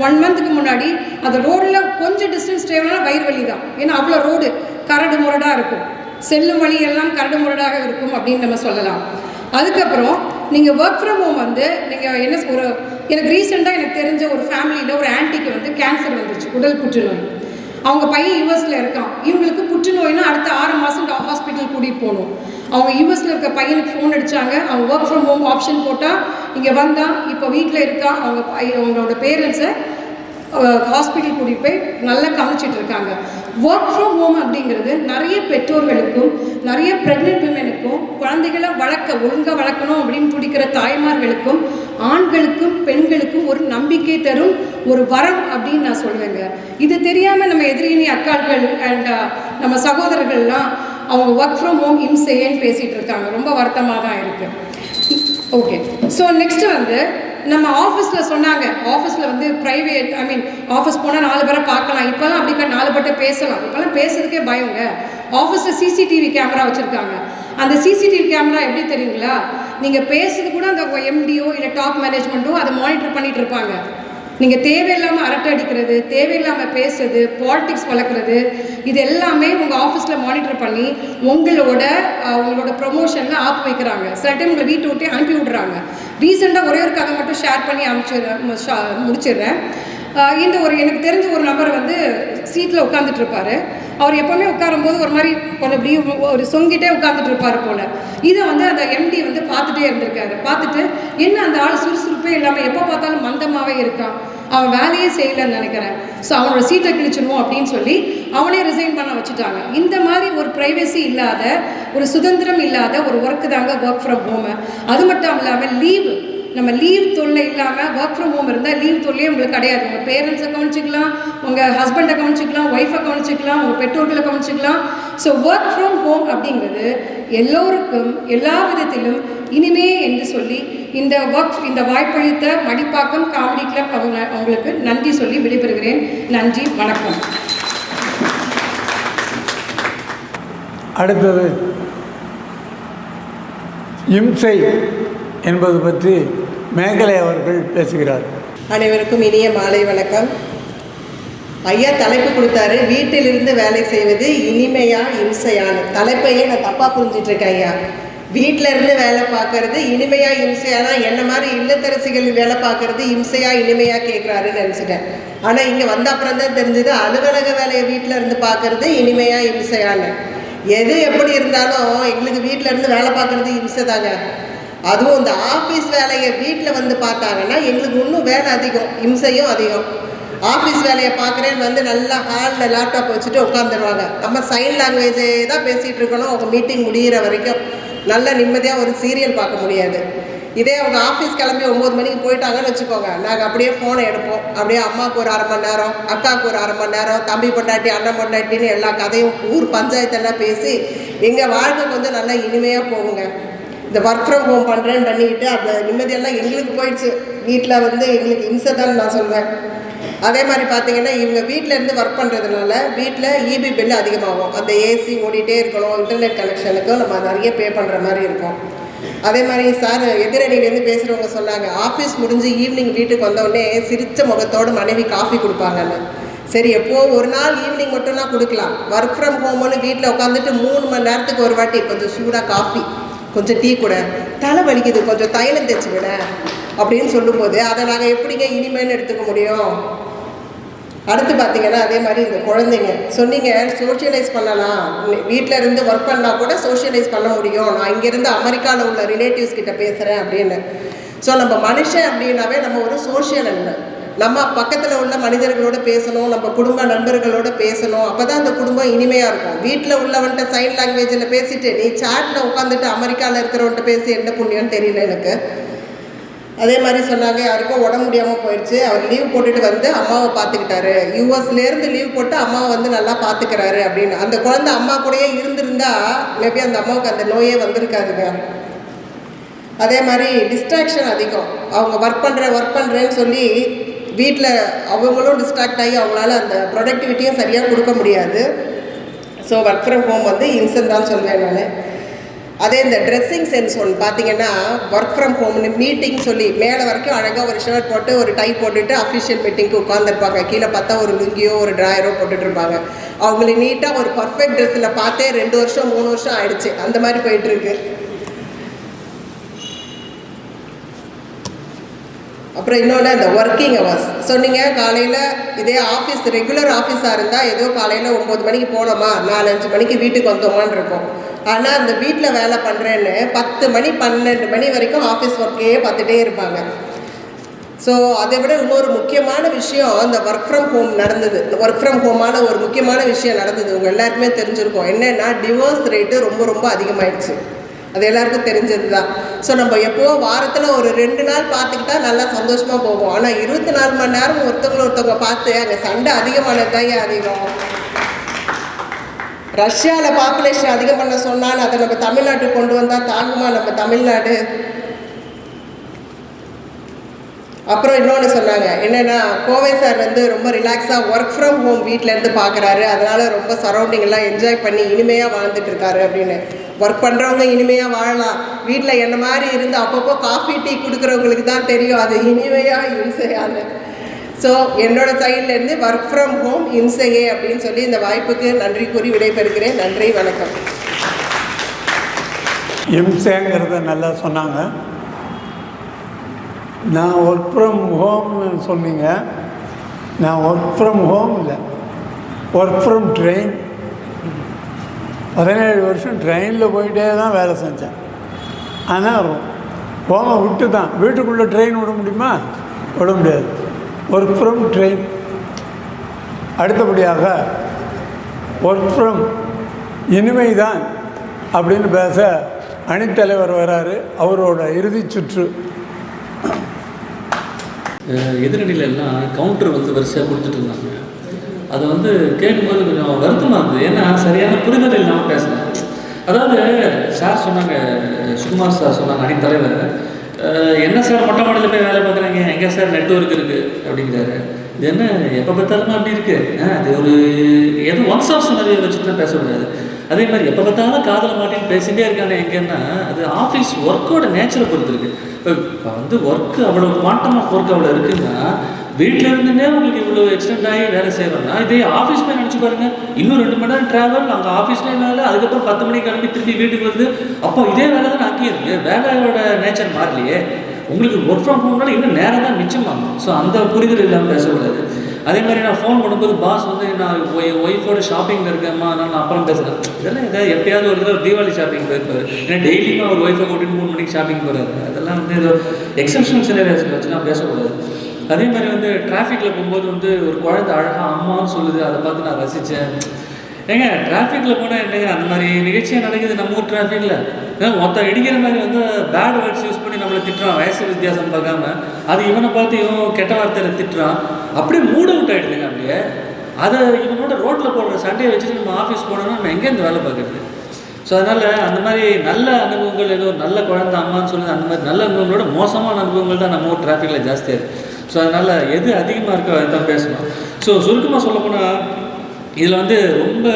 1 மந்த்துக்கு முன்னாடி அந்த ரோடில் கொஞ்சம் டிஸ்டன்ஸ் ட்ரைவெலாம் வயிறு வலி தான். ஏன்னா அவ்வளோ ரோடு கரடு முரடாக இருக்கும், செல்லும் வழி எல்லாம் கரடு முரடாக இருக்கும் அப்படின்னு நம்ம சொல்லலாம். அதுக்கப்புறம் நீங்கள் ஒர்க் ஃப்ரம் ஹோம் வந்து நீங்கள் என்ன எனக்கு ரீசெண்டாக எனக்கு தெரிஞ்ச ஒரு ஃபேமிலியில் ஒரு ஆன்ட்டிக்கு வந்து கேன்சர் வந்துருச்சு, குடல் புற்றுநோய். அவங்க பையன் யூஎஸில் இருக்கான். இவங்களுக்கு புற்றுநோய்னா அடுத்த 6 மாதம் ஹாஸ்பிட்டல் கூட்டிகிட்டு போகணும். அவங்க யூஎஸில் இருக்க பையனுக்கு ஃபோன் அடித்தாங்க. அவங்க ஒர்க் ஃப்ரம் ஹோம் ஆப்ஷன் போட்டால் இங்கே வந்தான், இப்போ வீட்டில் இருக்கா. அவங்களோட பேரண்ட்ஸை ஹாஸ்பிட்டல் கூட்டிகிட்டு போய் நல்லா கவனிச்சிட்டு இருக்காங்க. ஒர்க் ஃப்ரம் ஹோம் அப்படிங்கிறது நிறைய பெற்றோர்களுக்கும் நிறைய ப்ரெக்னென்ட் விமெனுக்கும் குழந்தைகளை ஒழுங்காக வளர்க்கணும் அப்படின்னு துடிக்கிற தாய்மார்களுக்கும் ஆண்களுக்கும் பெண்களுக்கும் ஒரு நம்பிக்கை தரும் ஒரு வரம் அப்படின்னு நான் சொல்லுவேங்க. இது தெரியாமல் நம்ம எதிரினி அக்காள்கள் அண்ட் நம்ம சகோதரர்கள்லாம் அவங்க ஒர்க் ஃப்ரம் ஹோம் இம்சையேன்னு பேசிகிட்டு இருக்காங்க. ரொம்ப வருத்தமாக தான் இருக்குது. ஓகே, ஸோ நெக்ஸ்ட்டு வந்து நம்ம ஆஃபீஸில் சொன்னாங்க, ஆஃபீஸில் வந்து ப்ரைவேட் ஆஃபீஸ் போனால் 4 பேரை பார்க்கலாம். இப்போல்லாம் அப்படி 4 பேர்ட்ட பேசலாம். இப்போல்லாம் பேசுறதுக்கே பயங்க. ஆஃபீஸில் சிசிடிவி கேமரா வச்சுருக்காங்க. அந்த சிசிடிவி கேமரா எப்படி தெரியுங்களா, நீங்கள் பேசுறது கூட அந்த எம்டிஓ இல்லை டாப் மேனேஜ்மெண்ட்டோ அதை மானிட்டர் பண்ணிகிட்டு இருப்பாங்க. நீங்கள் தேவையில்லாமல் அரட்டை அடிக்கிறது, தேவையில்லாமல் பேசுறது, பாலிடிக்ஸ் வளர்க்குறது, இது எல்லாமே உங்கள் ஆஃபீஸில் மானிட்டர் பண்ணி உங்களோட ப்ரொமோஷனில் ஆப் வைக்கிறாங்க. சில டைம் உங்களை வீட்டை விட்டே அனுப்பி விட்றாங்க. ரீசெண்டாக ஒரே ஒரு கதை மட்டும் ஷேர் பண்ணி முடிச்சிடுறேன். எனக்கு தெரிஞ்ச ஒரு நபர் வந்து சீட்டில் உட்காந்துட்டு இருப்பார். அவர் எப்போவுமே உட்காரும்போது ஒரு மாதிரி கொஞ்சம் இப்படி ஒரு சொங்கிட்டே உட்காந்துட்டு இருப்பார் போல். இதை வந்து அந்த எம்டி வந்து பார்த்துட்டே இருந்திருக்காரு. பார்த்துட்டு என்ன அந்த ஆள் சுறுசுறுப்பே இல்லாமல் எப்போ பார்த்தாலும் மந்தமாகவே இருக்கான், அவன் வேலையே செய்யலைன்னு நினைக்கிறேன், ஸோ அவனோட சீட்டை கிழிச்சிடுவோம் அப்படின்னு சொல்லி அவனே ரிசைன் பண்ண வச்சுட்டாங்க. இந்த மாதிரி ஒரு ப்ரைவசி இல்லாத, ஒரு சுதந்திரம் இல்லாத ஒரு ஒர்க்கு தாங்க ஒர்க் ஃப்ரம் ஹோமு. அது மட்டும் இல்லாமல் நம்ம லீவ் தொல்லை இல்லாமல் ஒர்க் ஃப்ரம் ஹோம் இருந்தால் லீவ் தொல்லையே உங்களுக்கு கிடையாது. உங்கள் பேரண்ட்ஸை கவனிச்சிக்கலாம், உங்கள் ஹஸ்பண்டை கவனிச்சிக்கலாம், ஒய்ஃபை கவனிச்சிக்கலாம், உங்கள் பெற்றோர்களை கவனிச்சிக்கலாம். ஸோ ஒர்க் ஃப்ரம் ஹோம் அப்படிங்கிறது எல்லோருக்கும் எல்லா விதத்திலும் இனிமே என்று சொல்லி இந்த வாய்ப்பளித்த மடிப்பாக்கம் காமெடி கிளப் அவங்களுக்கு நன்றி சொல்லி விடைபெறுகிறேன். நன்றி, வணக்கம். அடுத்தது இம்சை என்பது பற்றி மேகலை அவர்கள் பேசுகிறார். அனைவருக்கும் இனிய மாலை வணக்கம். ஐயா தலைப்பு கொடுத்தாரு, வீட்டிலிருந்து வேலை செய்வது இனிமையா இம்சையான. தலைப்பையே நான் தப்பாக புரிஞ்சிட்டு இருக்கேன் ஐயா. வீட்டில் இருந்து வேலை பார்க்கறது இனிமையா இம்சையானா, என்ன மாதிரி இல்லத்தரசிகள் வேலை பார்க்கறது இம்சையா இனிமையா கேட்குறாருன்னு நினச்சிட்டேன். ஆனால் இங்கே வந்த அப்புறம் தான் தெரிஞ்சது அலுவலக வேலையை வீட்டில் இருந்து பார்க்கறது இனிமையா இம்சையான்னு. எது எப்படி இருந்தாலும் எங்களுக்கு வீட்டில் இருந்து வேலை பார்க்குறது இம்சை தாங்க. அதுவும் இந்த ஆஃபீஸ் வேலையை வீட்டில் வந்து பார்த்தாங்கன்னா எங்களுக்கு இன்னும் வேலை அதிகம், இம்சையும் அதிகம். ஆஃபீஸ் வேலையை பார்க்குறேன்னு வந்து நல்லா ஹாலில் லேப்டாப் வச்சுட்டு உட்காந்துருவாங்க. நம்ம சைன் லாங்குவேஜே தான் பேசிகிட்டு இருக்கணும். அவங்க மீட்டிங் முடிகிற வரைக்கும் நல்ல நிம்மதியாக ஒரு சீரியல் பார்க்க முடியாது. இதே அவங்க ஆஃபீஸ் கிளம்பி 9 மணிக்கு போயிட்டாங்கன்னு வச்சுக்கோங்க, நாங்கள் அப்படியே ஃபோனை எடுப்போம். அப்படியே அம்மாவுக்கு ஒரு 1/2 மணி நேரம், அக்காவுக்கு ஒரு 1/2 மணி நேரம், தம்பி பொண்டாட்டி அண்ணன் பொண்டாட்டின்னு எல்லா கதையும் ஊர் பஞ்சாயத்தெல்லாம் பேசி எங்கள் வாழ்க்கை கொஞ்சம் நல்லா இனிமையாக போகுங்க. இந்த ஒர்க் ஃப்ரம் ஹோம் பண்ணுறேன்னு பண்ணிக்கிட்டு அந்த நிம்மதியெல்லாம் எங்களுக்கு போயிடுச்சு. வீட்டில் வந்து எங்களுக்கு இம்சை தான் நான் சொல்வேன். அதே மாதிரி பார்த்தீங்கன்னா இவங்க வீட்டிலேருந்து ஒர்க் பண்ணுறதுனால வீட்டில் இபி பில்லு அதிகமாகும். அந்த ஏசி ஓடிட்டே இருக்கணும், இன்டர்நெட் கனெக்ஷனுக்கும் நம்ம நிறைய பே பண்ணுற மாதிரி இருக்கும். அதே மாதிரி சார் எதிரணியிலேருந்து பேசுகிறவங்க சொன்னாங்க, ஆஃபீஸ் முடிஞ்சு ஈவினிங் வீட்டுக்கு வந்தோடனே சிரித்த முகத்தோடு மனைவி காஃபி கொடுப்பாங்கன்னு. சரி, எப்போது ஒரு நாள் ஈவினிங் மட்டும்லாம் கொடுக்கலாம். ஒர்க் ஃப்ரம் ஹோம்னு வீட்டில் உட்காந்துட்டு 3 மணி நேரத்துக்கு ஒரு வாட்டி கொஞ்சம் சூடாக காஃபி, கொஞ்சம் டீ கூட, தலை வலிக்குது கொஞ்சம் தைலம் தேய்ச்சி விட அப்படின்னு சொல்லும்போது அதை நாங்கள் எப்படிங்க இனிமேன்னு எடுத்துக்க முடியும்? அடுத்து பார்த்திங்கன்னா அதே மாதிரி இந்த குழந்தைங்க சொன்னீங்க சோஷியலைஸ் பண்ணலாம், வீட்டில் இருந்து ஒர்க் பண்ணால் கூட சோஷியலைஸ் பண்ண முடியும். நான் இங்கேருந்து அமெரிக்காவில் உள்ள ரிலேட்டிவ்ஸ் கிட்ட பேசுகிறேன் அப்படின்னு. ஸோ நம்ம மனுஷன் அப்படின்னாவே நம்ம ஒரு சோஷியல் அனிமல். நம்ம பக்கத்தில் உள்ள மனிதர்களோட பேசணும், நம்ம குடும்ப நண்பர்களோட பேசணும். அப்போ தான் அந்த குடும்பம் இனிமையாக இருக்கும். வீட்டில் உள்ளவன்ட்ட சைன் லாங்குவேஜில் பேசிட்டு நீ சாட்டில் உட்காந்துட்டு அமெரிக்காவில் இருக்கிறவன்ட்ட பேசி என்ன புண்ணியம்னு தெரியல எனக்கு. அதே மாதிரி சொன்னாங்க, யாருக்கும் உடம்பு முடியாமல் போயிடுச்சு, அவர் லீவ் போட்டுட்டு வந்து அம்மாவை பார்த்துக்கிட்டாரு, யூஎஸ்லேருந்து லீவ் போட்டு அம்மாவை வந்து நல்லா பார்த்துக்கிறாரு அப்படின்னு. அந்த குழந்தை அம்மா கூடயே இருந்திருந்தா மேபி அந்த அம்மாவுக்கு அந்த நோயே வந்திருக்காதுங்க. அதே மாதிரி டிஸ்ட்ராக்ஷன் அதிகம். அவங்க ஒர்க் பண்ணுறேன்னு சொல்லி வீட்டில் அவங்களும் டிஸ்ட்ராக்ட் ஆகி அவங்களால அந்த ப்ரொடக்டிவிட்டியும் சரியாக கொடுக்க முடியாது. ஸோ ஒர்க் ஃப்ரம் ஹோம் வந்து இன்சன் தான் சொல்வேன் நான். அதே இந்த ட்ரெஸ்ஸிங் சென்ஸ் ஒன்று பார்த்தீங்கன்னா ஒர்க் ஃப்ரம் ஹோம்னு மீட்டிங் சொல்லி மேலே வரைக்கும் அழகாக ஒரு ஷர்ட் போட்டு ஒரு டை போட்டுட்டு அஃபிஷியல் மீட்டிங்க்கு உட்காந்துருப்பாங்க. கீழே பார்த்தா ஒரு லுங்கியோ ஒரு ட்ராயரோ போட்டுட்ருப்பாங்க. அவங்கள நீட்டாக ஒரு பர்ஃபெக்ட் ட்ரெஸ்ஸில் பார்த்தே 2 வருஷம் 3 வருஷம் ஆயிடுச்சு. அந்த மாதிரி போயிட்டுருக்கு. அப்புறம் இன்னொன்று இந்த ஒர்க்கிங் ஹவர்ஸ் சொன்னீங்க. காலையில் இதே ஆஃபீஸ் ரெகுலர் ஆஃபீஸாக இருந்தால் ஏதோ காலையில் 9 மணிக்கு போனோமா 4-5 மணிக்கு வீட்டுக்கு வந்தோமான்னு இருக்கும். ஆனால் அந்த வீட்டில் வேலை பண்ணுறேன்னு 10 மணி 12 மணி வரைக்கும் ஆஃபீஸ் ஒர்க்கையே பார்த்துட்டே இருப்பாங்க. ஸோ அதை விட இன்னொரு முக்கியமான விஷயம் இந்த ஒர்க் ஃப்ரம் ஹோம் நடந்தது. ஒர்க் ஃப்ரம் ஹோமான ஒரு முக்கியமான விஷயம் நடந்தது. உங்கள் எல்லாருக்குமே தெரிஞ்சிருக்கும். என்னென்னா டிவோர்ஸ் ரேட்டு ரொம்ப ரொம்ப அதிகமாகிடுச்சு. அது எல்லாருக்கும் தெரிஞ்சது தான். ஸோ நம்ம எப்போவோ வாரத்தில் ஒரு 2 நாள் பார்த்துக்கிட்டா நல்லா சந்தோஷமாக போகும். ஆனால் 24 மணி நேரம் ஒருத்தவங்க பார்த்து அங்கே சண்டை அதிகமானது தான் அதிகம். ரஷ்யாவில் பாப்புலேஷன் அதிகம் பண்ண சொன்னால் அதை நம்ம தமிழ்நாட்டுக்கு கொண்டு வந்தால் தாங்குமா நம்ம தமிழ்நாடு? அப்புறம் இன்னொன்று சொன்னாங்க. என்னென்னா கோவை சார் ரொம்ப ரிலாக்ஸாக ஒர்க் ஃப்ரம் ஹோம் வீட்டிலேருந்து பார்க்குறாரு. அதனால் ரொம்ப சரௌண்டிங்கெல்லாம் என்ஜாய் பண்ணி இனிமையாக வாழ்ந்துட்டு இருக்காரு அப்படின்னு. ஒர்க் பண்ணுறவங்க இனிமையாக வாழலாம். வீட்டில் என்ன மாதிரி இருந்து அப்பப்போ காஃபி டீ கொடுக்குறவங்களுக்கு தான் தெரியும் அது இனிமையாக இம்சையான்னு. ஸோ என்னோட சைட்லேருந்து ஒர்க் ஃப்ரம் ஹோம் இம்சையே அப்படின்னு சொல்லி இந்த வாய்ப்புக்கு நன்றி கூறி விடைபெறுகிறேன். நன்றி, வணக்கம். இம்சைங்கிறத நல்லா சொன்னாங்க. நான் ஒர்க் ஃப்ரம் ஹோம்னு சொன்னீங்க. நான் ஒர்க் ஃப்ரம் ஹோம் இல்லை, ஒர்க் ஃப்ரம் ட்ரெயின். 17 வருஷம் ட்ரெயினில் போயிட்டே தான் வேலை செஞ்சேன். ஆனால் ஹோமை விட்டு தான் வீட்டுக்குள்ளே ட்ரெயின் விட முடியுமா? விட முடியாது. Work from train. அடுத்தபடியாக ஒர்க் ஃப்ரம் இனிமை தான் அப்படின்னு பேச அணித்தலைவர் வராரு. அவரோட இறுதி சுற்று. எதிரணியில் எல்லாம் கவுண்டர் வரிசையாக கொடுத்துட்டு இருந்தாங்க. அதை கேட்கும்போது கொஞ்சம் வருத்தமாக இருந்தது. ஏன்னா சரியான புரிதல் இல்லாமல் பேசுகிறேன். அதாவது சார் சொன்னாங்க, சுகுமார் சார் சொன்னாங்க, அணித்தலைவர், என்ன சார் மொட்டை மாடியில் போய் வேலை பார்க்குறாங்க, எங்கே சார் நெட்வொர்க் இருக்குது அப்படிங்கிறாரு. இது என்ன எப்போ பார்த்தாலுமே அப்படி இருக்குது? அது ஒரு ஏதோ ஒன்ஸ் ஆஃப் சினரியை வச்சுட்டு தான் பேசக்கூடாது. அதே மாதிரி எப்போ பார்த்தாலும் காதல் மாட்டேன்னு பேசிகிட்டே இருக்காங்க. எங்கன்னா அது ஆஃபீஸ் ஒர்க்கோட நேச்சரை பொறுத்து இருக்குது. இப்போ ஒர்க்கு அவ்வளோ குவாண்டம் ஆஃப் ஒர்க் அவ்வளோ இருக்குன்னா வீட்டில் இருந்துன்னே உங்களுக்கு இவ்வளோ எக்ஸ்டெண்ட் ஆகி வேலை செய்கிறோம்னா இதே ஆஃபீஸ் போய் நினச்சி பாருங்கள். இன்னும் 2 மணி நேரம் ட்ராவல், அங்கே ஆஃபீஸ்லேயே வேலை, அதுக்கப்புறம் 10 மணிக்கு கிளம்பி திருப்பி வீட்டுக்கு வருது. அப்போ இதே வேலை தான் அங்கேயும் இருக்குது. வேலையோட நேச்சர் மாறலையே. உங்களுக்கு ஒர்க் ஃப்ரம் ஹோம்னால இன்னும் நேரம் தான் மிச்சமாகும். ஸோ அந்த புரிதல் இல்லாமல் பேசக்கூடாது. அதே மாதிரி நான் ஃபோன் பண்ணும்போது பாஸ் நான் ஒய்ஃபோட ஷாப்பிங்கில் இருக்கேம்மா, நான் அப்புறம் பேசுகிறேன். இதெல்லாம் எதாவது எப்பயாவது ஒரு தடவை தீபாவளி ஷாப்பிங் போயிருப்பாரு. ஏன்னா டெய்லியுமே ஒரு ஒய்ஃபை கூட்டிட்டு 3 மணிக்கு ஷாப்பிங் போகிறாரு. அதெல்லாம் ஏதோ எக்ஸப்ஷனல் சினரியோஸில் வச்சுலாம் பேசக்கூடாது. அதே மாதிரி டிராஃபிக்கில் போகும்போது ஒரு குழந்தை அழகாக அம்மான்னு சொல்லுது. அதை பார்த்து நான் ரசித்தேன். ஏங்க டிராஃபிக்கில் போனால் என்னங்க அந்த மாதிரி நிகழ்ச்சியாக நடக்குது நம்ம ஊர் டிராஃபிக்கில். மொத்தம் இடிக்கிற மாதிரி பேட் வேர்ட்ஸ் யூஸ் பண்ணி நம்மளை திட்டுறான். வயசு வித்தியாசம் பார்க்காம அது இவனை பார்த்து இவன் கெட்ட வார்த்தையில் திட்டுறான். அப்படியே மூட் அவுட் ஆகிடுதுங்க. அப்படியே அதை இவனோட ரோட்டில் போடுற சண்டையை வச்சுட்டு நம்ம ஆஃபீஸ் போனோம்னா நம்ம எங்கேருந்து வேலை பார்க்குறது? ஸோ அதனால் அந்த மாதிரி நல்ல அனுபவங்கள், ஏதோ நல்ல குழந்தை அம்மான்னு சொல்லுது, அந்த மாதிரி நல்ல அனுபவங்களோட மோசமான அனுபவங்கள் தான் நம்ம ஊர் டிராஃபிக்கில் ஜாஸ்தியாக இருக்குது. ஸோ அதனால் எது அதிகமாக இருக்கோ அதை தான் பேசணும். ஸோ சுருக்கமாக சொல்லப்போனால் இதில் ரொம்ப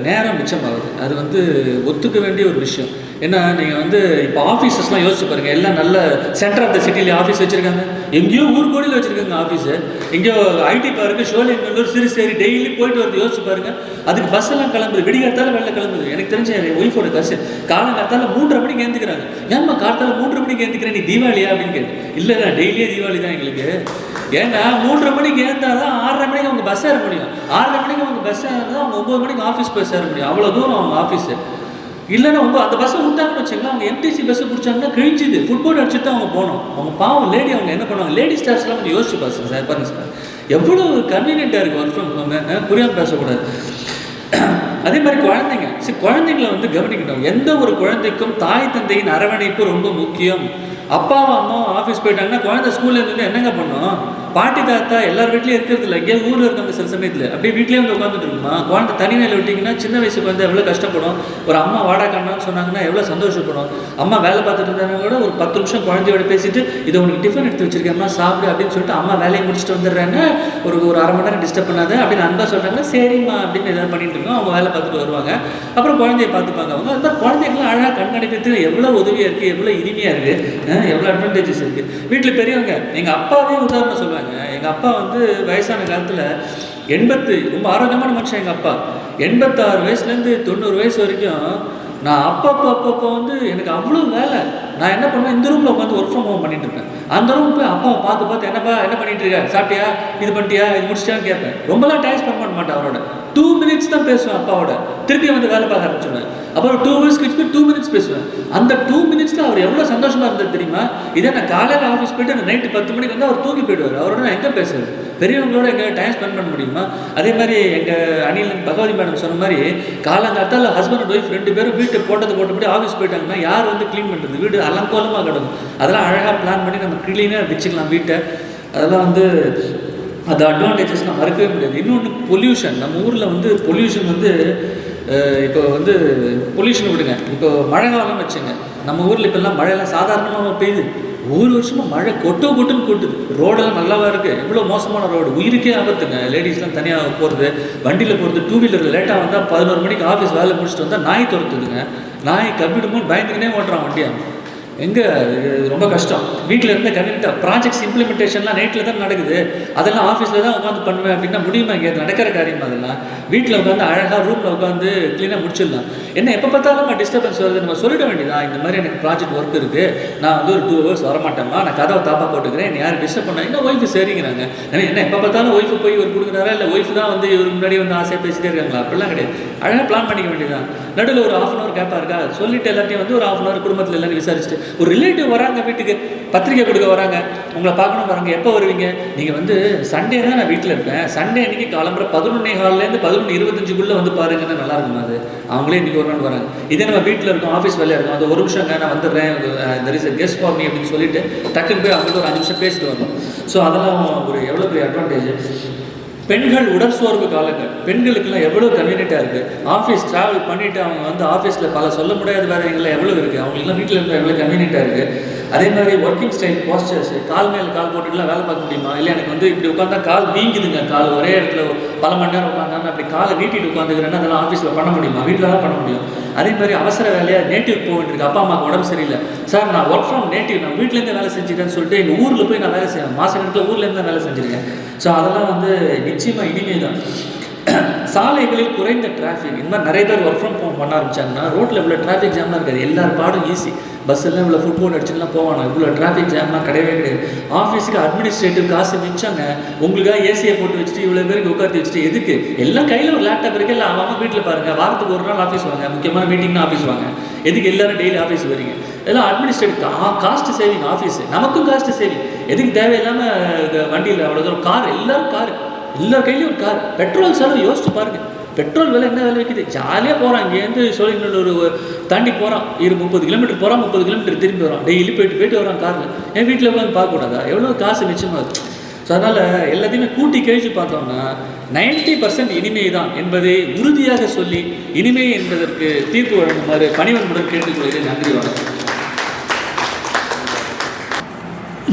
நேரம் மிச்சமாகுது. அது ஒத்துக்க வேண்டிய ஒரு விஷயம். ஏன்னா நீங்கள் இப்போ ஆஃபீஸஸ்லாம் யோசிச்சு பாருங்கள். எல்லாம் நல்ல சென்டர் ஆஃப் த சிட்டியில் ஆஃபீஸ் வச்சுருக்காங்க. எங்கேயோ ஊர்கோடியில் வச்சுருக்காங்க ஆஃபீஸு. எங்கேயோ ID park, Sholinganallur, Siruseri daily போயிட்டு வந்து யோசிச்சு பாருங்கள். அதுக்கு பஸ் எல்லாம் கிளம்புது, விடிகாத்தால வெளில கிளம்புது. எனக்கு தெரிஞ்ச என் ஒய்ஃபோட கசு காலங்காத்தால 3:30 மணிக்கு ஏந்துக்கிறாங்க. ஏம்மா காலத்தால் 3:30 மணிக்கு ஏந்துக்கிறேன், நீ தீபாவளியா அப்படின்னு கேட்டு. இல்லைண்ணா டெய்லியே தீபாவளி தான் எங்களுக்கு. ஏன்னா 3:30 மணிக்கு ஏந்தால் தான் 6:30 மணிக்கு அவங்க பஸ் ஏற முடியும். 6:30 மணிக்கு அவங்க பஸ் ஏறினா அவங்க 9 மணிக்கு ஆஃபீஸ் போய் சேர முடியும். அவ்வளோ தூரம் அவங்க ஆஃபீஸு. இல்லைன்னா அந்த பஸ்ஸை விட்டாங்கன்னு வச்சுக்கலாம். அவங்க எம்டிசி பஸ்ஸை பிடிச்சாங்கன்னா கிழிச்சிது, ஃபுட்பால் அடிச்சுட்டு தான் அவங்க போகணும். அவங்க பாவம் லேடி, அவங்க என்ன பண்ணுவாங்க? லேடி ஸ்டாஃப்ஸ்லாம் கொஞ்சம் யோசிச்சு பாருங்க சார், பாருங்க சார், எவ்வளோ கன்வீனியண்ட்டாக இருக்குது ஒர்க் ஃப்ரம் ஹோம். புரியாமல் பேசக்கூடாது. அதே மாதிரி குழந்தைங்க, குழந்தைங்களை கவனிக்கணும். எந்த ஒரு குழந்தைக்கும் தாய் தந்தையின் அரவணைப்பு ரொம்ப முக்கியம். அப்பாவும் அம்மாவும் ஆஃபீஸ் போயிட்டாங்கன்னா குழந்தை ஸ்கூல்ல இருந்து என்னங்க பண்ணும்? பாட்டி தாத்தா எல்லார் வீட்லேயும் இருக்கிறது இல்லை, எங்கேயும் ஊரில் இருக்காங்க சில சமயத்தில், அப்படியே வீட்லேயே வந்து உட்காந்துட்டு இருக்குமா. குழந்தை தனிமையில் விட்டிங்கன்னா சின்ன வயசுக்கு வந்து எவ்வளோ கஷ்டப்படும். ஒரு அம்மா வாடகைன்னு சொன்னாங்கன்னா எவ்வளோ சந்தோஷப்படும். அம்மா வேலை பார்த்துட்டு இருந்தாங்க கூட ஒரு 10 நிமிஷம் குழந்தையோட பேசிட்டு இதை உனக்கு டிஃபன் எடுத்து வச்சிருக்கேம்மா சாப்பிடு அப்படின்னு சொல்லிட்டு அம்மா வேலையை முடிச்சுட்டு வந்துடுறாங்க. ஒரு அரை மணி நேரம் டிஸ்டர்ப் பண்ணாத அப்படின்னு அன்பா சொல்கிறாங்க. சரிம்மா அப்படின்னு எதாவது பண்ணிட்டு இருக்கோம். அவங்க வேலை பார்த்துட்டு வருவாங்க. அப்புறம் குழந்தைய பார்த்துப்பாங்க. அவங்க அந்த குழந்தைங்களாம் அழகாக கண்காணிக்கிறதுக்கு எவ்வளோ உதவியாக இருக்குது, எவ்வளோ இனிமையாக இருக்குது, எவ்வளோ அட்வான்டேஜஸ் இருக்குது. வீட்டில் பெரியவங்க எங்கள் அப்பாவே உதாரணம் சொல்லுவாங்க. எங்கள் அப்பா வந்து வயசான காலத்தில் ரொம்ப ஆரோக்கியமான மனுஷன் எங்கள் அப்பா. 86 வயசுலேருந்து 90 வயசு வரைக்கும் நான் அப்பப்போ வந்து எனக்கு அவ்வளோ வேலை. நான் என்ன பண்ணுவேன், இந்த ரூமில் உட்காந்து ஒர்க் ஃப்ரம் ஹோம் பண்ணிட்டு இருக்கேன். அந்த ரூம் போய் அப்பாவை பார்த்து என்னப்பா என்ன பண்ணிட்டு இருக்க, சாப்பிட்டியா, இது பண்ணிட்டியா, இது முடிச்சிட்டியான்னு கேட்பேன். ரொம்பலாம் டைம் ஸ்பெண்ட் பண்ண மாட்டேன் அவரோட. 2 minutes தான் பேசுவேன் அப்பாவோட. திருப்பி வந்து வேலை பார்க்க ஆரம்பிச்சுடுவேன். அப்புறம் 2 hours கழிச்சு 2 minutes பேசுவேன். அந்த 2 minutesல அவர் எவ்வளோ சந்தோஷமாக இருந்தது தெரியுமா. இதே நான் காலையில் ஆஃபீஸ் போய்ட்டு நைட்டு 10 மணிக்கு வந்து அவர் தூக்கி போயிடுவார். அவரோட நான் எங்கே பேசுறது, பெரியவங்களோட எங்கே டைம் ஸ்பெண்ட் பண்ண முடியுமா. அதே மாதிரி எங்கள் அணில் பகவதி மேடம் சொன்ன மாதிரி காலங்காத்தால் ஹஸ்பண்ட் அண்ட் ஒய்ஃப் 2 பேரும் வீட்டை போட்டபடி ஆஃபீஸ் போயிட்டாங்கன்னா யார் வந்து க்ளீன் பண்ணுறது. வீடு அலங்கோலமாக கிடக்கும். அதெல்லாம் அழகாக பிளான் பண்ணி நம்ம க்ளீனாக வச்சுக்கலாம் வீட்டை. அதெல்லாம் வந்து அது அட்வான்டேஜஸ்லாம் மறக்கவே முடியாது. இன்னொன்று பொல்யூஷன். நம்ம ஊரில் வந்து பொல்யூஷன் வந்து இப்போ வந்து பொல்யூஷன் விடுங்க, இப்போ மழை காலம்னு வச்சுங்க. நம்ம ஊரில் இப்போல்லாம் மழையெல்லாம் சாதாரணமாக பெய்யுது. ஒரு வருஷமாக மழை கொட்டுன்னு கொட்டுது. ரோடெல்லாம் நல்லாவா இருக்குது, எவ்வளோ மோசமான ரோடு, உயிருக்கே ஆபத்துங்க. லேடிஸ்லாம் தனியாக போகிறது, வண்டியில் போகிறது, 2 வீலரில் லேட்டாக வந்தால் 11 மணிக்கு ஆஃபீஸ் வேலை முடிச்சுட்டு வந்தால் நாய் துரத்துதுங்க. நாய் கப்பிடுமோன்னு பயந்துக்கினே ஓட்டுறான் வண்டியாக. எங்கே ரொம்ப கஷ்டம். வீட்டில் இருந்த கன்வீனியன்ட்டாக ப்ராஜெக்ட்ஸ் இம்ப்ளிமெண்டேஷன்லாம் நைட்டில் தான் நடக்குது. அதெல்லாம் ஆஃபீஸில் தான் உட்காந்து பண்ணுவேன் அப்படின்னா முடியுமா? இங்கே நடக்கிற காரியம் அதெல்லாம். வீட்டில் உட்காந்து அழகாக ரூமில் உட்காந்து க்ளீனாக முடிச்சிடலாம். என்ன எப்போ பார்த்தாலும் நம்ம டிஸ்டர்பன்ஸ் வருது, நம்ம சொல்லிட வேண்டியதா, இந்த மாதிரி எனக்கு ப்ராஜெக்ட் ஒர்க் இருக்குது, நான் வந்து ஒரு 2 hours வரமாட்டேம்மா, நான் கதவை தாப்பாக போட்டுக்கிறேன், என்ன யாரும் டிஸ்டர்ப் பண்ணா. இன்னும் ஒய்ஃபு சரிங்கிறாங்க. என்ன எப்போ பார்த்தாலும் ஒய்ஃபு போய் ஒரு கொடுக்குறாரா, இல்லை ஒய்ஃபு தான் வந்து இவருக்கு முன்னாடி வந்து ஆசையாக பேசிட்டே இருக்காங்களா? அப்படிலாம் கிடையாது. அழகாக பிளான் பண்ணிக்க வேண்டியதான். நடுவில் ஒரு 1/2 hour கேப்பாக இருக்கா, சொல்லிட்டு எல்லாத்தையும் வந்து ஒரு 1/2 hour குடும்பத்தில் எல்லாரும் விசாரிச்சுட்டு ஒரு ரிலேட்டிவ் வராங்க வீட்டுக்கு, பத்திரிக்கை கொடுக்க வராங்க, உங்களை பார்க்கணும் வராங்க, எப்போ வருவீங்க, நீங்கள் வந்து சண்டே தான் நான் வீட்டில் இருப்பேன், சண்டே அன்றைக்கி காலம்புற 11:15 11:25 வந்து பாருங்கன்னா நல்லா இருக்கும். அது அவங்களே இன்றைக்கி ஒரு நாள் வராங்க. இதே நம்ம வீட்டில் இருக்கோம், ஆஃபீஸ் வேலையாக இருக்கும், அது ஒரு நிமிஷம் நான் வந்துடுறேன், there is a guest for me அப்படின்னு சொல்லிட்டு டக்குன்னு போய் அவங்கள்ட்ட ஒரு 5 நிமிஷம் பேசிட்டு வரணும். ஸோ அதெல்லாம் ஒரு எவ்வளோ பெரிய அட்வான்டேஜ். பெண்கள் உடற்சோர்வு காலங்கள், பெண்களுக்கெல்லாம் எவ்வளோ கன்வீனியண்ட்டாக இருக்குது. ஆஃபீஸ் ட்ராவல் பண்ணிவிட்டு அவங்க வந்து ஆஃபீஸில் பல சொல்ல முடியாத வேலைகள்லாம் எவ்வளோ இருக்குது, அவங்களுக்குலாம் வீட்டில் இருந்தால் எவ்வளோ கன்வீனியண்ட்டாக இருக்குது. அதே மாதிரி ஒர்க்கிங் ஸ்டைல், போஸ்டர்ஸ், கால் மேலே கால் போட்டுட்டுலாம் வேலை பார்க்க முடியுமா? இல்லை எனக்கு வந்து இப்படி உட்காந்தா கால் வீங்குதுங்க, கால் ஒரே இடத்துல பல மணி நேரம் உட்காந்தாங்க, அப்படி காலை நீட்டிட்டு உட்காந்துக்கிறேன்னா அதெல்லாம் ஆஃபீஸில் பண்ண முடியுமா? வீட்டில் தான் பண்ண முடியும். அதே மாதிரி அவசர வேலையாக நேட்டிவ் போக வேண்டியிருக்கு. அப்பா அம்மாவுக்கு உடம்பு சரியில்லை, சார் நான் ஒர்க் ஃப்ரம் நேட்டிவ், நான் வீட்டிலேருந்து வேலை செஞ்சுட்டேன்னு சொல்லிட்டு எங்கள் ஊரில் போய் நான் வேலை செய்வேன், மாதக்கணக்கில் ஊர்லேருந்து தான் வேலை செஞ்சுருக்கேன். ஸோ அதெல்லாம் வந்து நிச்சயமாக இனிமே தான். சாலைகளில் குறைந்த டிராஃபிக், இந்த மாதிரி நிறைய பேர் ஒர்க் ஃப்ரம் ஹோம் பண்ண ஆரம்பிச்சாங்கன்னா ரோட்டில் இவ்வளோ டிராஃபிக் ஜாம்லாம் இருக்காது. எல்லார் பாடும் ஈஸி. பஸ் எல்லாம் இவ்வளோ ஃபுட்போர்ட் அடிச்சுலாம் போவாங்க, இவ்வளோ டிராஃபிக் ஜாம்லாம் கிடையவே கிடையாது. ஆஃபீஸுக்கு அட்மினிஸ்ட்ரேட்டிவ் காசு மிச்சாங்க. உங்களுக்காக ஏசியை போட்டு வச்சுட்டு இவ்வளோ பேருக்கு உட்காந்து வச்சுட்டு எதுக்கு? எல்லாம் கையில் ஒரு லேப்டாப் இருக்குது, இல்லை அவங்க வீட்டில் பாருங்கள், வாரத்துக்கு ஒரு நாள் ஆஃபீஸ் வாங்க, முக்கியமான மீட்டிங்னா ஆஃபீஸ் வாங்க. எதுக்கு எல்லோரும் டெய்லி ஆஃபீஸ் வரீங்க? எல்லாம் அட்மினிஸ்ட்ரேட்டிவ் காஸ்ட் சேவிங். ஆஃபீஸு நமக்கும் காஸ்ட் சேவிங். எதுக்கு தேவையில்லாமல் வண்டியில் அவ்வளோ தூரம் கார், எல்லோரும் கார், எல்லார் கையிலையும் ஒரு கார். பெட்ரோல் செலவு யோசிச்சு பாருங்கள். பெட்ரோல் விலை என்ன விலை வைக்குது? ஜாலியாக போகிறான், இங்கேருந்து சோழிங்கநல்லூர் தாண்டி போகிறான், 30 கிலோமீட்டர் போகிறான், 30 கிலோமீட்டர் திரும்பி வரான், டெய்லி போயிட்டு வரான் காரில். என் வீட்டில் உட்காந்து பார்க்கக்கூடாதா? எவ்வளோ காசு நிச்சயமாக. ஸோ அதனால் எல்லாத்தையுமே கூட்டி கழிச்சு பார்த்தோம்னா 90% இனிமை தான் என்பதை உறுதியாக சொல்லி இனிமை என்பதற்கு தீர்ப்பு வழங்குமாறு பணிவன்புடன் கேட்டுக்கொள்கிறேன். நன்றி, வணக்கம்.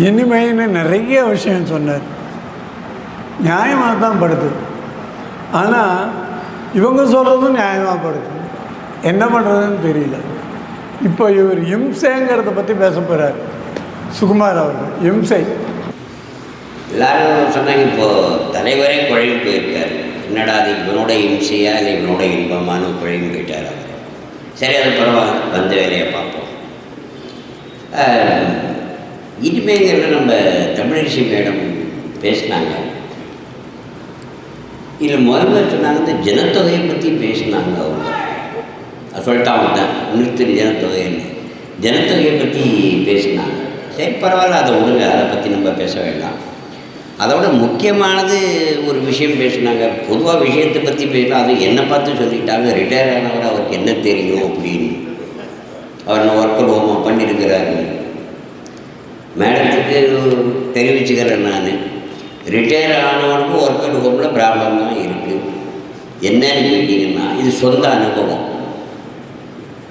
இனிமைன்னு நிறைய விஷயம் சொன்னார், நியாயமாக தான் படுது. ஆனால் இவங்க சொல்கிறதும் நியாயமாக படுது. என்ன பண்ணுறதுன்னு தெரியல. இப்போ இவர் இம்சைங்கிறத பற்றி பேச போகிறார் சுகுமார் அவர்கள். இம்சை எல்லாரும் சொன்னாங்க, இப்போது தலைவரே குழம்பு போயிருக்கார். என்னடா அது இவனோட இம்சையா இல்லை இவனோட இன்பமானு குழம்பு போயிட்டார் அவர். சரி, அது பரவாயில்ல, வந்த வேலையை பார்ப்போம். இனிமேங்கிறத நம்ம தமிழிசை மேடம் பேசினாங்க. இதில் முதல்ல சொன்னாங்க இந்த ஜனத்தொகையை பற்றி பேசினாங்க. அவங்க சொல்லிட்டாங்க தான் 100 ஜனத்தொகையை பற்றி பேசினாங்க. சரி, பரவாயில்ல, அதை விடுங்க, அதை பற்றி நம்ம பேச வேண்டாம். அதோட முக்கியமானது ஒரு விஷயம் பேசினாங்க. பொதுவாக விஷயத்தை பற்றி பேசினா அது என்னை பார்த்து சொல்லிட்டாங்க, ரிட்டையர் ஆனவர் அவருக்கு என்ன தெரியும் அப்படின்னு. அவர் நான் ஒர்க்கு ஹோமாக பண்ணியிருக்கிறாரு. மேடத்துக்கு தெரிவிச்சுக்கிறேன் நான். ரிட்டையர் ஆனவனுக்கும் ஒர்க் அட் ஹோமில் ப்ராப்ளம் தான் இருக்குது. என்னன்னு கேட்டிங்கன்னா, இது சொந்த அனுபவம்.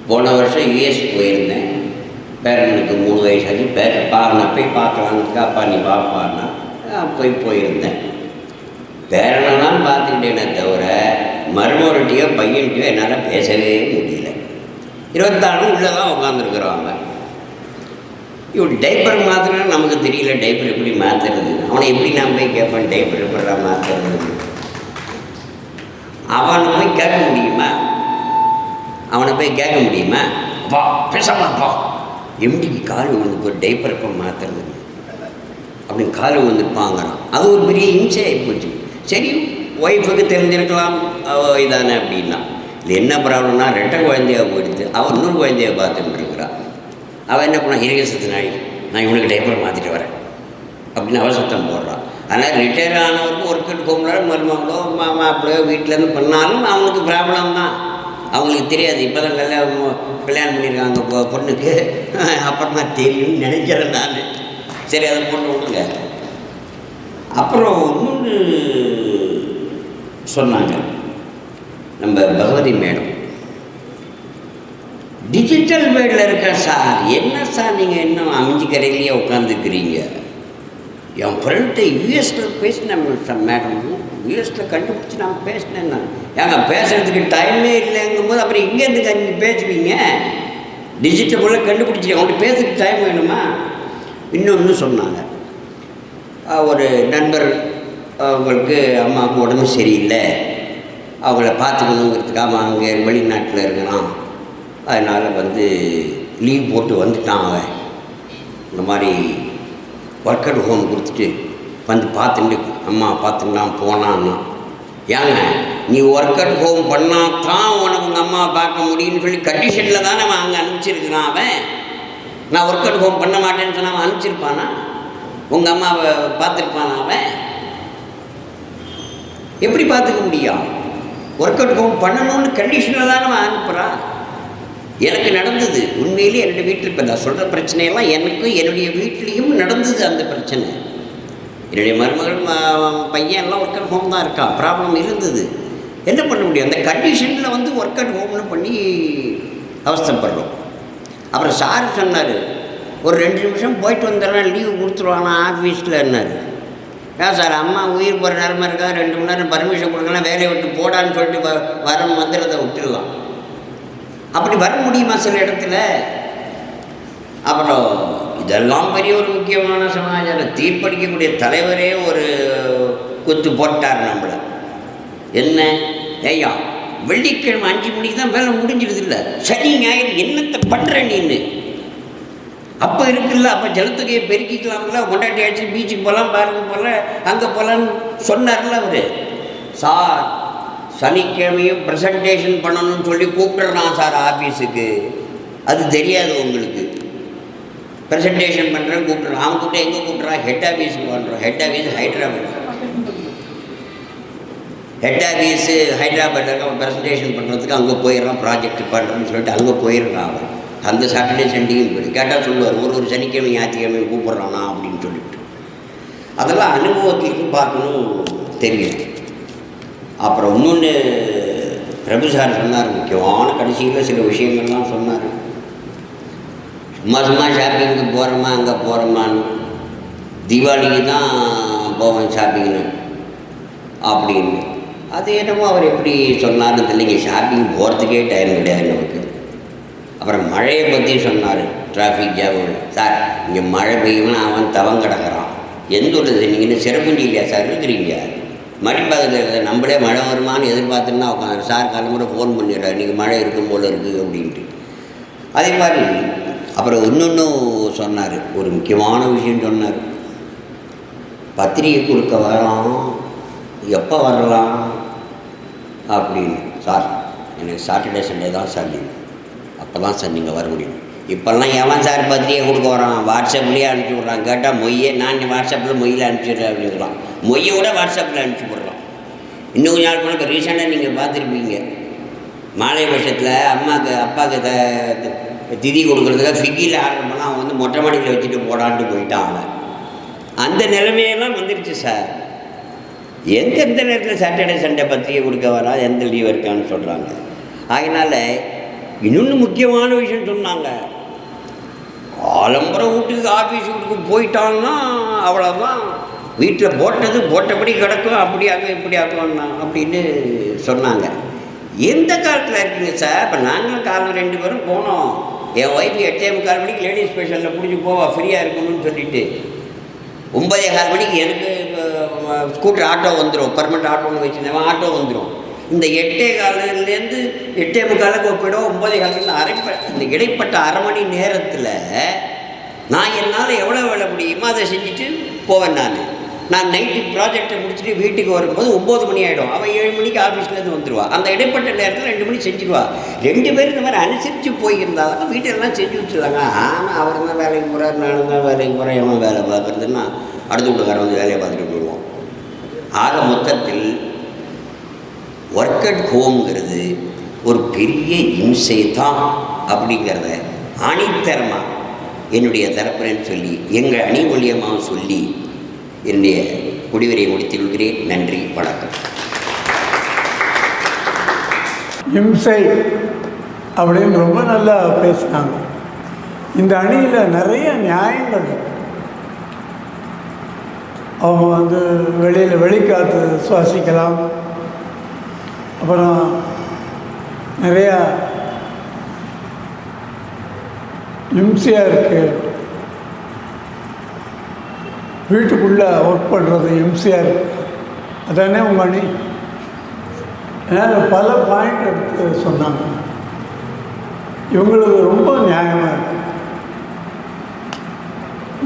போன வருஷம் யூஎஸ் போயிருந்தேன். பேரனுக்கு 3 வயசாச்சு. நான் போய் பார்க்கலான்னு, அப்பா நீ பாப்பான்னா போயிருந்தேன். பேரனெல்லாம் பார்த்துக்கிட்டேனே தவிர மருமகன்கிட்டையோ பையன்கிட்டையோ என்னால் பேசவே முடியல. 24 உள்ளே தான் உட்காந்துருக்குறாங்க. இவன் டைப்பர் மாற்றுறது நமக்கு தெரியல. டைப்பர் எப்படி மாற்றுறது, அவனை எப்படி நான் போய் கேட்பேன் டைப்பர் எப்படா மாற்றுறது? அவனை போய் கேட்க முடியுமா? வா பேசாமப்பா, எம்டிக்கு கால் விழுந்து போய் டைப்பர் எப்போ மாற்றுறது அப்படின்னு கால் விழுந்துருப்பாங்கிறான். அது ஒரு பெரிய இன்சை ஆகிப்போச்சு. சரி, ஒய்ஃபுக்கு தெரிஞ்சிருக்கலாம் இதானே அப்படின்னா. இது என்ன ப்ராப்ளம்னா, 2 குழந்தையாக போயிடுது. அவன் இன்னொரு குழந்தைய பார்த்துட்டு இருக்கிறான். அவன் என்ன பண்ணான், இலகசத்தினாடி நான் இவனுக்கு டைப்பர் மாற்றிட்டு வரேன் அப்படின்னு அவசத்தம் போடுறான். அதனால் ரிட்டையர் ஆனவருக்கு ஒர்க் அட் ஹோமில் மருமகளோ மாப்பிள்ளையோ வீட்டிலேருந்து பண்ணாலும் அவனுக்கு ப்ராப்ளம் தான். அவங்களுக்கு தெரியாது. இப்போ தான் கல்யாணம் பண்ணியிருக்காங்க பொண்ணுக்கு, அப்புறமா தெரியும்னு நினைக்கிறேன் நான். சரி, அதை போட்டு விடுங்க. அப்புறம் இன்னொன்று சொன்னாங்க நம்ம பகவதி மேடம், டிஜிட்டல் வேர்ல்டில் இருக்க சார். என்ன சார் நீங்கள் இன்னும் அமைஞ்சு கரையிலேயே உட்காந்துருக்கிறீங்க? என் ஃப்ரெண்ட்டை யூஎஸில் பேசினேன் மேடம், யூஎஸில் கண்டுபிடிச்சி நான் பேசினேன். நான் ஏங்க பேசுகிறதுக்கு டைமே இல்லைங்கும்போது அப்புறம் இங்கேருந்து நீங்கள் பேசுவீங்க? டிஜிட்டல் கண்டுபிடிச்சி அவங்கள்ட்ட பேசுறதுக்கு டைம் வேணுமா? இன்னொன்று சொன்னாங்க, ஒரு நண்பர் அவங்களுக்கு அம்மாவுக்கு உடம்பு சரியில்லை, அவங்கள பார்த்துக்கணுங்கிறதுக்காக அங்கே வெளிநாட்டில் இருக்கிறான், அதனால் லீவ் போட்டு வந்துட்டான். அவன் இந்த மாதிரி ஒர்க் அட் ஹோம் கொடுத்துட்டு பார்த்துட்டு அம்மா பார்த்துக்கலாம் போனான்னா. ஏங்க நீ ஒர்க் அட் ஹோம் பண்ணால் தான் உனக்கு உங்கள் அம்மாவை பார்க்க முடியும்னு சொல்லி கண்டிஷனில் தானே அவன் அங்கே அனுப்பிச்சிருக்கிறான். அவன் நான் ஒர்க் அட் ஹோம் பண்ண மாட்டேன்னு சொன்னால் அவன் அனுப்பிச்சிருப்பானா? உங்கள் அம்மாவை பார்த்துருப்பானா? அவன் எப்படி பார்த்துக்க முடியும்? ஒர்க் அட் ஹோம் பண்ணணும்னு கண்டிஷனில் தானே அவன் அனுப்புகிறான். எனக்கு நடந்தது உண்மையிலே. என்னுடைய வீட்டில் இப்போ நான் சொல்கிற பிரச்சனையெல்லாம் எனக்கும் என்னுடைய வீட்லேயும் நடந்தது. அந்த பிரச்சனை என்னுடைய மருமகள் பையன் எல்லாம் ஒர்க் அட் ஹோம் தான் இருக்கான். ப்ராப்ளம் இருந்தது. என்ன பண்ண முடியும்? அந்த கண்டிஷனில் ஒர்க் அட் ஹோம்னு பண்ணி அவஸ்தைப்படுறோம். அப்புறம் சார் சொன்னார், ஒரு 2 நிமிஷம் போயிட்டு வந்துடுறேன், லீவு கொடுத்துருவானா ஆஃபீஸில் என்னார். ஏன் சார், அம்மா உயிர் போகிற நேரமாக இருக்கா, 2 மணி நேரம் பர்மிஷன் கொடுக்கலாம், வேலையை விட்டு போடான்னு சொல்லிட்டு வந்துடுறதை விட்டுடலாம். அப்படி வர முடியுமா சில இடத்துல? அப்புறம் இதெல்லாம் பெரிய ஒரு முக்கியமான சமாச்சாரம். தீர்ப்பளிக்கக்கூடிய தலைவரே ஒரு குத்து போட்டார் நம்மளை. என்ன ஐயா, வெள்ளிக்கிழமை 5 மணிக்கு தான் வேலை முடிஞ்சிடுது இல்லை, சனி ஞாயிறு என்னத்தை பண்ணுற நீன்னு? அப்போ இருக்குல்ல, அப்போ ஜலத்துக்கையை பெருக்கிக்கலாம்ல, கொண்டாட்டி ஆச்சு பீச்சுக்கு போகலாம், பார்க்கு போகலாம், அங்கே போகலான்னு சொன்னார்ல அவர். சார் சனிக்கிழமையும் ப்ரெசன்டேஷன் பண்ணணும்னு சொல்லி கூப்பிட்றான் சார் ஆஃபீஸுக்கு. அது தெரியாது உங்களுக்கு. ப்ரெசன்டேஷன் பண்ணுறேன்னு கூப்பிட்றான். அவன் கூப்பிட்டு எங்கே கூப்பிட்றான்? ஹெட் ஆஃபீஸுக்கு பண்ணுறோம். Head office Hyderabad. Head office ஹைதராபாத்தில் அவன் ப்ரெசன்டேஷன் பண்ணுறதுக்கு அங்கே போயிடுறான். ப்ராஜெக்ட் பண்ணுறோன்னு சொல்லிட்டு அங்கே போயிடுறான் அவன். அந்த சாட்டர்டே சண்டேயும் போய்ட்டு கேட்டால் சொல்லுவார், ஒரு சனிக்கிழமை ஞாயிற்றுக்கிழமை கூப்பிட்றானா அப்படின்னு சொல்லிட்டு. அதெல்லாம் அனுபவத்திற்கு பார்க்கணும், தெரியும். அப்புறம் இன்னொன்று பிரபு சார் சொன்னார், முக்கியமான கடைசியில் சில விஷயங்கள்லாம் சொன்னார். சும்மா ஷாப்பிங்க்கு போகிறோமா அங்கே போகிறோமான்னு, தீபாவளிக்கு தான் போவேன் ஷாப்பிங்னு அப்படின்னு. அது என்னமோ அவர் எப்படி சொன்னார்னு தெரியலைங்க. ஷாப்பிங் போகிறதுக்கே டைம் கிடையாது நமக்கு. அப்புறம் மழையை பற்றி சொன்னார், டிராஃபிக் ஜாம். சார் இங்கே மழை பெய்யும்னா அவன் தவம் கிடக்கிறான். எந்த ஒரு நீங்கள் இன்னும் சிறப்புஞ்சி இல்லையா சார் இருக்கிறீங்க? மடிப்பாக்கத்தில் நம்மளே மழை வருமானு எதிர்பார்த்துன்னா உட்காந்து சார் காலமுறை ஃபோன் பண்ணிடுறாரு, இன்றைக்கி மழை இருக்கும் போல் இருக்குது அப்படின்ட்டு. அதே மாதிரி அப்புறம் இன்னொன்றும் சொன்னார், ஒரு முக்கியமான விஷயம் சொன்னார். பத்திரிகை கொடுக்க வரோம், எப்போ வரலாம் அப்படின்னு. சார் எனக்கு சாட்டர்டே சண்டே தான் சார் லீவு, அப்போ தான் சார் நீங்கள் வர முடியும். இப்போல்லாம் எவன் சார் பத்திரிகை கொடுக்க வரான்? வாட்ஸ்அப்லேயே அனுப்பிச்சி விட்றான். கேட்டால் மொய்யே நான் வாட்ஸ்அப்பில் மொய்யில் அனுப்பிச்சிடுறேன் அப்படிங்கிறான். மொய்யோட வாட்ஸ்அப்பில் அனுப்பிச்சி விட்றான். இன்னும் கொஞ்சம் நாள் போனால் இப்போ ரீசெண்டாக நீங்கள் பார்த்துருப்பீங்க, மாலை வருஷத்தில் அப்பாவுக்கு திதி கொடுக்குறதுக்காக ஸ்விக்கியில் ஆர்டர் பண்ணால் அவன் மொட்டை மாடியில் வச்சுட்டு போடான்ட்டு போயிட்டான் அவன். அந்த நிலைமையெல்லாம் வந்துடுச்சு சார். எந்த நேரத்தில் சாட்டர்டே சண்டே பத்திரிகை கொடுக்க வரா, எந்த லீவ் இருக்கான்னு சொல்கிறாங்க. அதனால் இன்னொன்று முக்கியமான விஷயம் சொன்னாங்க, காலம்பரம் வீட்டுக்கு ஆஃபீஸ் வீட்டுக்கு போயிட்டான்னா அவ்வளோதான், வீட்டில் போட்டபடி கிடக்கும், அப்படி ஆகும் இப்படி ஆகும்னா அப்படின்னு சொன்னாங்க. எந்த காலத்தில் இருக்குங்க சார்? இப்போ நாங்களும் காலையில் 2 பேரும் போனோம். என் ஒய்ஃபு 8:45 மணிக்கு லேடிஸ் ஸ்பெஷலில் பிடிச்சி போவா, ஃப்ரீயாக இருக்கணும்னு சொல்லிட்டு. 9:15 மணிக்கு எனக்கு ஸ்கூட்டர் ஆட்டோ வந்துடும், பர்மனெண்ட் ஆட்டோன்னு வச்சுருந்தேன், ஆட்டோ வந்துடும். இந்த 8:15லேருந்து 8:45 போய்டும். 9:15 இந்த இடைப்பட்ட அரை மணி நேரத்தில் நான் என்னால் எவ்வளோ வேலை முடியுமோ அதை செஞ்சுட்டு போவேன். நான் நைட்டு ப்ராஜெக்டை முடிச்சுட்டு வீட்டுக்கு வரும்போது 9 மணி ஆகிடும். அவள் 7 மணிக்கு ஆஃபீஸ்லேருந்து வந்துடுவா. அந்த இடைப்பட்ட நேரத்தில் 2 மணி செஞ்சுடுவா. 2 பேரும் இந்த மாதிரி அனுசரித்து போயிருந்தாலும் வீட்டெல்லாம் செஞ்சு வச்சுருவாங்க. ஆனால் அவர் தான் வேலைக்கு போகிறார், நானும் தான் வேலைக்கு போகிறேன், எவன் வேலை பார்க்குறதுன்னா அடுத்த வீட்டுக்காரன் வந்து வேலையை பார்த்துட்டு போயிடுவோம். ஆக மொத்தத்தில் ஒர்க் அட் ஹோம்ங்கிறது ஒரு பெரிய இம்சை தான் அப்படிங்கிறத ஆணித்தரமாக என்னுடைய தரப்புன்னு சொல்லி எங்கள் அணி மூலியமாக சொல்லி என்னுடைய முடிவுரை முடித்துக் கொள்கிறேன். நன்றி, வணக்கம். இம்சை அப்படின்னு ரொம்ப நல்லா பேசினாங்க. இந்த அணியில் நிறைய நியாயங்கள் இருக்கு. அவங்க வந்து வெளிக்காற்று சுவாசிக்கலாம், அப்புறம் நிறையா இம்சையாக இருக்குது. வீட்டுக்குள்ளே ஒர்க் பண்ணுறது இம்சையாக இருக்குது. அதானே உங்கள் அணி? அதனால் பல பாயிண்ட் எடுத்து சொன்னாங்க. இவங்களுக்கு ரொம்ப நியாயமாக இருக்குது.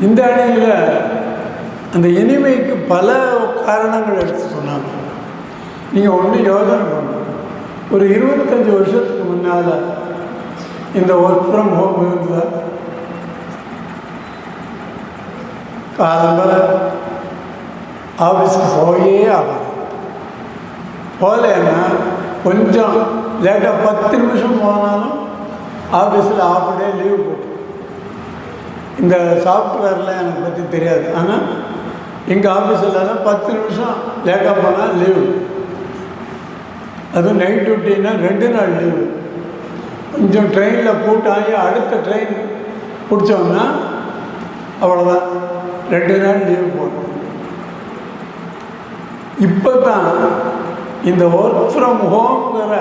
இந்த அணியில் அந்த இனிமைக்கு பல காரணங்கள் எடுத்து சொன்னாங்க. நீங்கள் ஒன்று யோசனை பண்ணணும், ஒரு 25 வருஷத்துக்கு முன்னால் இந்த ஒர்க் ஃப்ரம் ஹோம் இருந்ததா? காலம்பர ஆஃபீஸுக்கு போயே ஆகணும். போகலைன்னா கொஞ்சம் லேட்டாக 10 நிமிஷம் போனாலும் ஆஃபீஸில் ஆஃப் டே லீவ் போட்டு. இந்த சாஃப்ட்வேரில் எனக்கு பற்றி தெரியாது, ஆனால் எங்கள் ஆஃபீஸில் 10 நிமிஷம் லேட்டாக போனால் லீவு. அதுவும் நைட் டியூட்டின்னா 2 நாள் லீவு. கொஞ்சம் ட்ரெயினில் கூட்டாகி அடுத்த ட்ரெயின் பிடிச்சோம்னா அவ்வளோதான், 2 நாள் லீவு போடணும். இப்போ தான் இந்த ஒர்க் ஃப்ரம் ஹோம்ங்கிற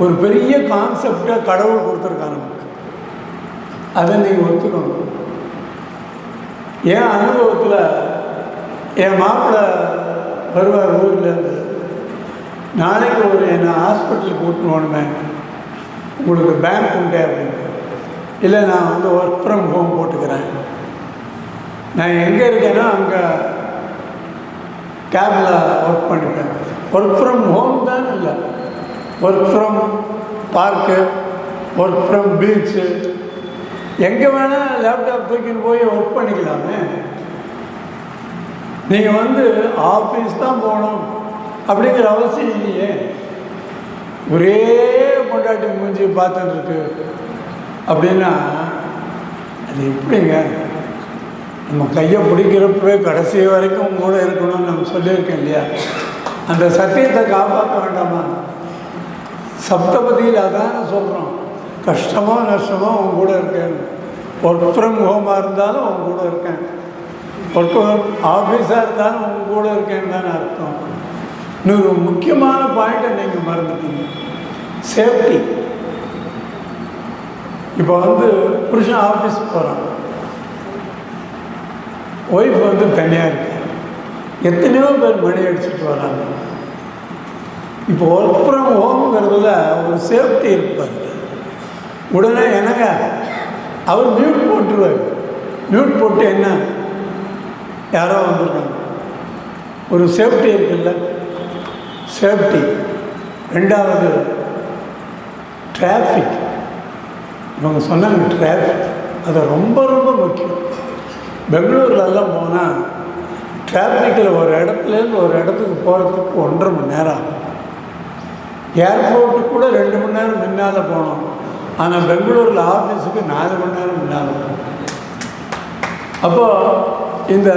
ஒரு பெரிய கான்செப்டை கடவுள் கொடுத்துருக்காங்க நமக்கு. அதை நீங்கள் ஒத்துக்கணும். என் அனுபவத்தில் என் மாப்பிள்ளை வருவார் ஊர்லேருந்து, நாளைக்கு என்னை ஹாஸ்பிட்டலுக்கு கூட்டின்னு போகணுமே, உங்களுக்கு பேங்க் உண்டே அப்படின்னு. இல்லை, நான் வந்து ஒர்க் ஃப்ரம் ஹோம் போட்டுக்கிறேன். நான் எங்கே இருக்கேன்னா அங்கே கேபில் ஒர்க் பண்ணிப்பேன். ஒர்க் ஃப்ரம் ஹோம் தான் இல்லை, work from park, work from beach, எங்கே வேணால் லேப்டாப் தூக்கின்னு போய் ஒர்க் பண்ணிக்கலாமே. நீங்கள் வந்து ஆஃபீஸ் தான் போகணும் அப்படிங்கிற அவசியம் இல்லையே. ஒரே பொண்டாட்டி மூஞ்சி பார்த்துட்டு இருக்கு அப்படின்னா அது எப்படிங்க? நம்ம கையை பிடிக்கிறப்பவே கடைசி வரைக்கும் உங்க கூட இருக்கணும்னு நம்ம சொல்லியிருக்கேன் இல்லையா? அந்த சத்தியத்தை காப்பாற்ற வேண்டாமா? சப்தபதியில் அதான் சொல்கிறோம், கஷ்டமோ நஷ்டமோ உங்க கூட இருக்கேன். ஒர்க் ஃப்ரம் ஹோமாக இருந்தாலும் உங்க கூட இருக்கேன், ஒர்க் ஆஃபீஸாக இருந்தாலும் உங்க கூட இருக்கேன்னு தானே அர்த்தம். இன்னொரு முக்கியமான பாயிண்ட்டை நீங்கள் மறந்துட்டீங்க, சேஃப்டி. இப்போ வந்து புருஷன் ஆஃபீஸ் போகிறான், ஒய்ஃப் வந்து தனியாக இருக்கு, எத்தனையோ பேர் மணி அடிச்சுட்டு வராங்க. இப்போ ஒர்க் ஃப்ரம் ஹோம்ங்கிறதுல ஒரு சேஃப்டி இருப்பார். உடனே என்னங்க அவர் மியூட் போட்டுருவார். மியூட் போட்டு என்ன, யாரோ வந்துருக்காங்க, ஒரு சேஃப்டி இருக்குல்ல, சேஃப்டி. ரெண்டாவது டிராஃபிக். இவங்க சொன்னாங்க டிராஃபிக், அது ரொம்ப ரொம்ப முக்கியம். பெங்களூர்லெல்லாம் போனால் டிராஃபிக்கில் ஒரு இடத்துலேருந்து ஒரு இடத்துக்கு போகிறதுக்கு 1.5 மணி நேரம் ஆகும். ஏர்போர்ட்டுக்கு கூட 2 மணி நேரம் முன்னால் போகணும். ஆனால் பெங்களூரில் ஆஃபீஸுக்கு 4 மணி நேரம் முன்னால் போகணும். அப்போது இந்த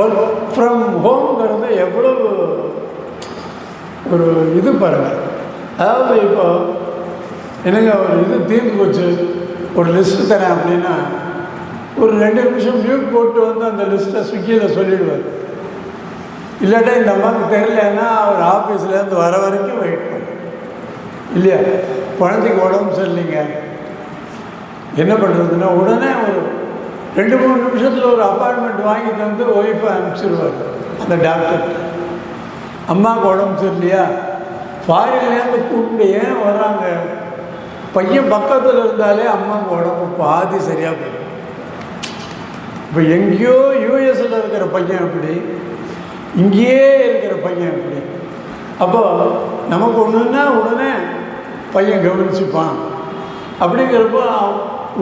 ஒர்க் ஃப்ரம் ஹோம்ங்கிறது எவ்வளவு ஒரு இது பாருங்கள். அதாவது இப்போ எனக்கு ஒரு இது தீர்ந்து போச்சு, ஒரு லிஸ்ட்டு தரேன் அப்படின்னா ஒரு 2 நிமிஷம் மியூட் போட்டு வந்து அந்த லிஸ்ட்டை ஸ்விக்கியில் சொல்லிவிடுவார். இல்லாட்டா இந்த அம்மாவுக்கு தெரியலன்னா அவர் ஆஃபீஸ்லேருந்து வர வரைக்கும் வெயிட் பண்ணும் இல்லையா? குழந்தைக்கு உடம்பு சரியில்லைங்க, என்ன பண்ணுறதுன்னா உடனே ஒரு 2-3 நிமிஷத்தில் ஒரு அப்பாயின்மெண்ட் வாங்கி தந்து ஒய்ஃபை அனுப்பிச்சிடுவார் அந்த டாக்டர். அம்மாவுக்கு உடம்பு சரியில்லையா, ஃபாரின்லேருந்து கூப்பிட்டு ஏன் வர்றாங்க, பையன் பக்கத்தில் இருந்தாலே அம்மாவுக்கு உடம்பு பாதி சரியாக போயிடும். இப்போ எங்கேயோ யூஎஸில் இருக்கிற பையன் எப்படி, இங்கேயே இருக்கிற பையன் எப்படி, அப்போது நமக்கு ஒன்றுன்னா உடனே பையன் கவனிச்சுப்பான். அப்படிங்கிறப்போ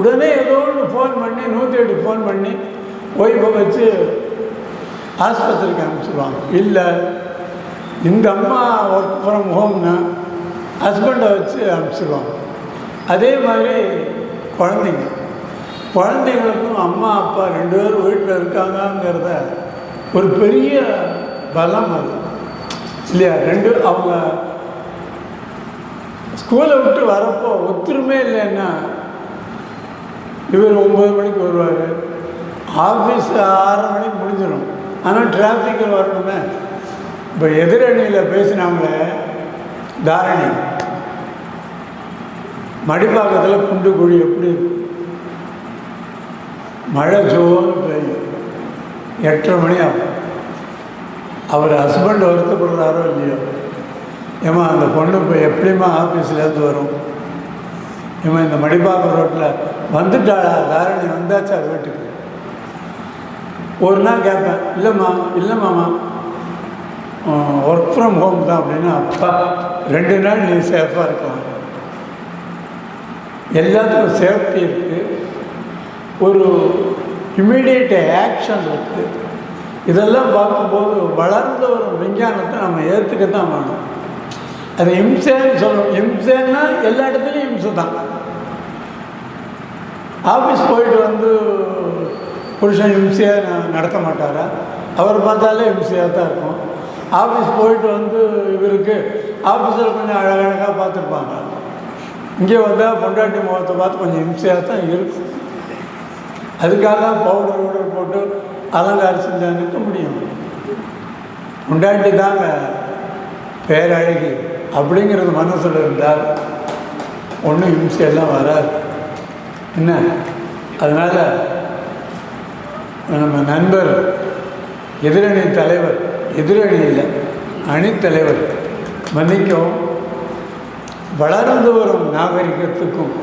உடனே ஏதோ ஒன்று ஃபோன் பண்ணி 108 ஃபோன் பண்ணி ஒய்ஃபை வச்சு ஆஸ்பத்திரிக்கு அனுப்பிச்சிடுவாங்க. இல்லை இந்த அம்மா ஒர்க் ஃப்ரம் ஹோம்னா ஹஸ்பண்டை வச்சு அனுப்பிச்சிடுவாங்க. அதே மாதிரி குழந்தைங்களுக்கும் அம்மா அப்பா 2 பேரும் வீட்டில் இருக்காங்கங்கிறத ஒரு பெரிய பலம் அது இல்லையா? அவங்க ஸ்கூலை விட்டு வரப்போ ஒத்துருமே இல்லைன்னா இவர் 9 மணிக்கு வருவார், ஆஃபீஸ் 6:30 மணிக்கு முடிஞ்சிடும். ஆனால் டிராஃபிக்கில் வரணுமே. இப்போ எதிரணியில் பேசினாங்களே தாரணி, மடிப்பாக்கத்தில் குண்டு குழி எப்படி மழை ஜோன்னு பெய்யும், 8:30 மணி ஆகும். அவர் ஹஸ்பண்ட் வருத்தப்படுறாரோ இல்லையோ, ஏம்மா அந்த பொண்ணு இப்போ எப்படிம்மா ஆஃபீஸ்லேருந்து வரும், ஏம்மா இந்த மடிப்பாக்கம் ரோட்டில் வந்துட்டாளா தாரணி, வந்தாச்சா வீட்டுக்கு. ஒரு நாள் கேட்பேன், இல்லைம்மாம்மா ஒர்க் ஃப்ரம் ஹோம் தான் அப்படின்னா, அப்பா 2 நாள் நீ சேஃபாக இருக்கலாம். எல்லாத்துக்கும் சேஃப்டி இருக்குது, ஒரு இம்மிடியேட் ஆக்ஷன் இருக்குது. இதெல்லாம் பார்க்கும்போது வளர்ந்த ஒரு விஞ்ஞானத்தை நம்ம ஏற்றுக்கத்தான் வேணும். அது இம்சைன்னு சொல்லணும். இம்சைன்னா எல்லா இடத்துலையும் இம்சை தான். ஆஃபீஸ் போயிட்டு வந்து புருஷன் இம்சையாக நடத்த மாட்டாரா? அவர் பார்த்தாலே இம்சையாக தான் இருக்கும். ஆஃபீஸ் போயிட்டு வந்து இவருக்கு ஆஃபீஸில் கொஞ்சம் அழகழகாக பார்த்துருப்பாங்க, இங்கே வந்தால் பொண்டாட்டி முகத்தை பார்த்து கொஞ்சம் இம்சையாக தான் இருக்கும். அதுக்காக பவுடர் போட்டு அலங்காரம் செஞ்சால் நிற்க முடியும்? பொண்டாட்டி தாங்க பேரழகி அப்படிங்கிறது மனசில் இருந்தால் ஒன்றும் இம்சையெல்லாம் வராது. என்ன அதனால் நம்ம நண்பர் எதிரணி தலைவர், எதிரணி இல்லை அணித்தலைவர் மன்னிக்கவும், வளர்ந்து வரும் நாகரிகத்துக்கும்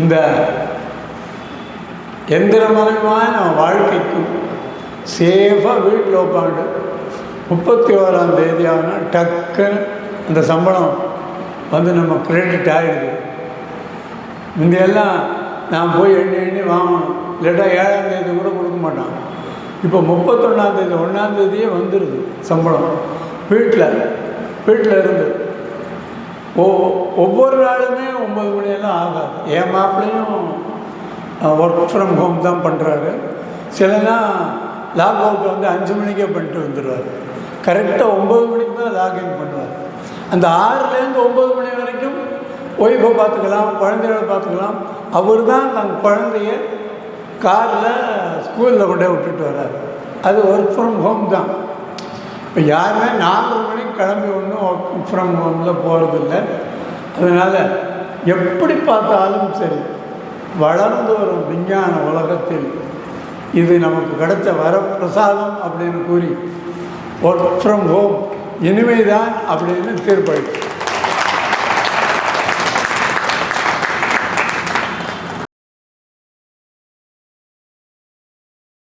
இந்த எந்திரமயமான வாழ்க்கைக்கும் சேஃபாக வீட்டில் உட்காந்து 31ஆம் தேதி ஆனால் டக்குன்னு அந்த சம்பளம் வந்து நம்ம கிரெடிட் ஆகிடுது. முந்தையெல்லாம் நான் போய் எண்ணி வாங்கணும், இல்லாட்டா 7ஆம் தேதி கூட கொடுக்க மாட்டான். இப்போ 31ஆம் தேதி 1ஆம் தேதியே வந்துடுது சம்பளம் வீட்டில் இருந்து. ஒவ்வொரு நாளுமே 9 மணியெல்லாம் ஆகாது. என் மாப்பிள்ளையும் ஒர்க் ஃப்ரம் ஹோம் தான் பண்ணுறாரு. சிலலாம் லாக் அவுட் வந்து 5 மணிக்கே பண்ணிட்டு வந்துடுவார். கரெக்டாக 9 மணிக்கு தான் லாக்இன் பண்ணுவார். அந்த 6லேருந்து 9 மணி வரைக்கும் ஒய்ஃபை பார்த்துக்கலாம், குழந்தைகளை பார்த்துக்கலாம். அவர் தான் தன் குழந்தைய காரில் ஸ்கூலில் கொண்டே விட்டுட்டு வர்றார். அது ஒர்க் ஃப்ரம் ஹோம் தான். இப்போ யாருமே 4 மணிக்கு கிளம்பி ஒன்றும் ஒர்க் ஃப்ரம் ஹோமில் போகிறதில்ல. அதனால் எப்படி பார்த்தாலும் சரி, வளர்ந்து வரும் விஞ்ஞான உலகத்தில் இது நமக்கு கிடைச்ச வரப்பிரசாதம் அப்படின்னு கூறி ஒர்க் ஃப்ரம் ஹோம் இனிமைதான் அப்படின்னு தீர்ப்பளிக்கும்.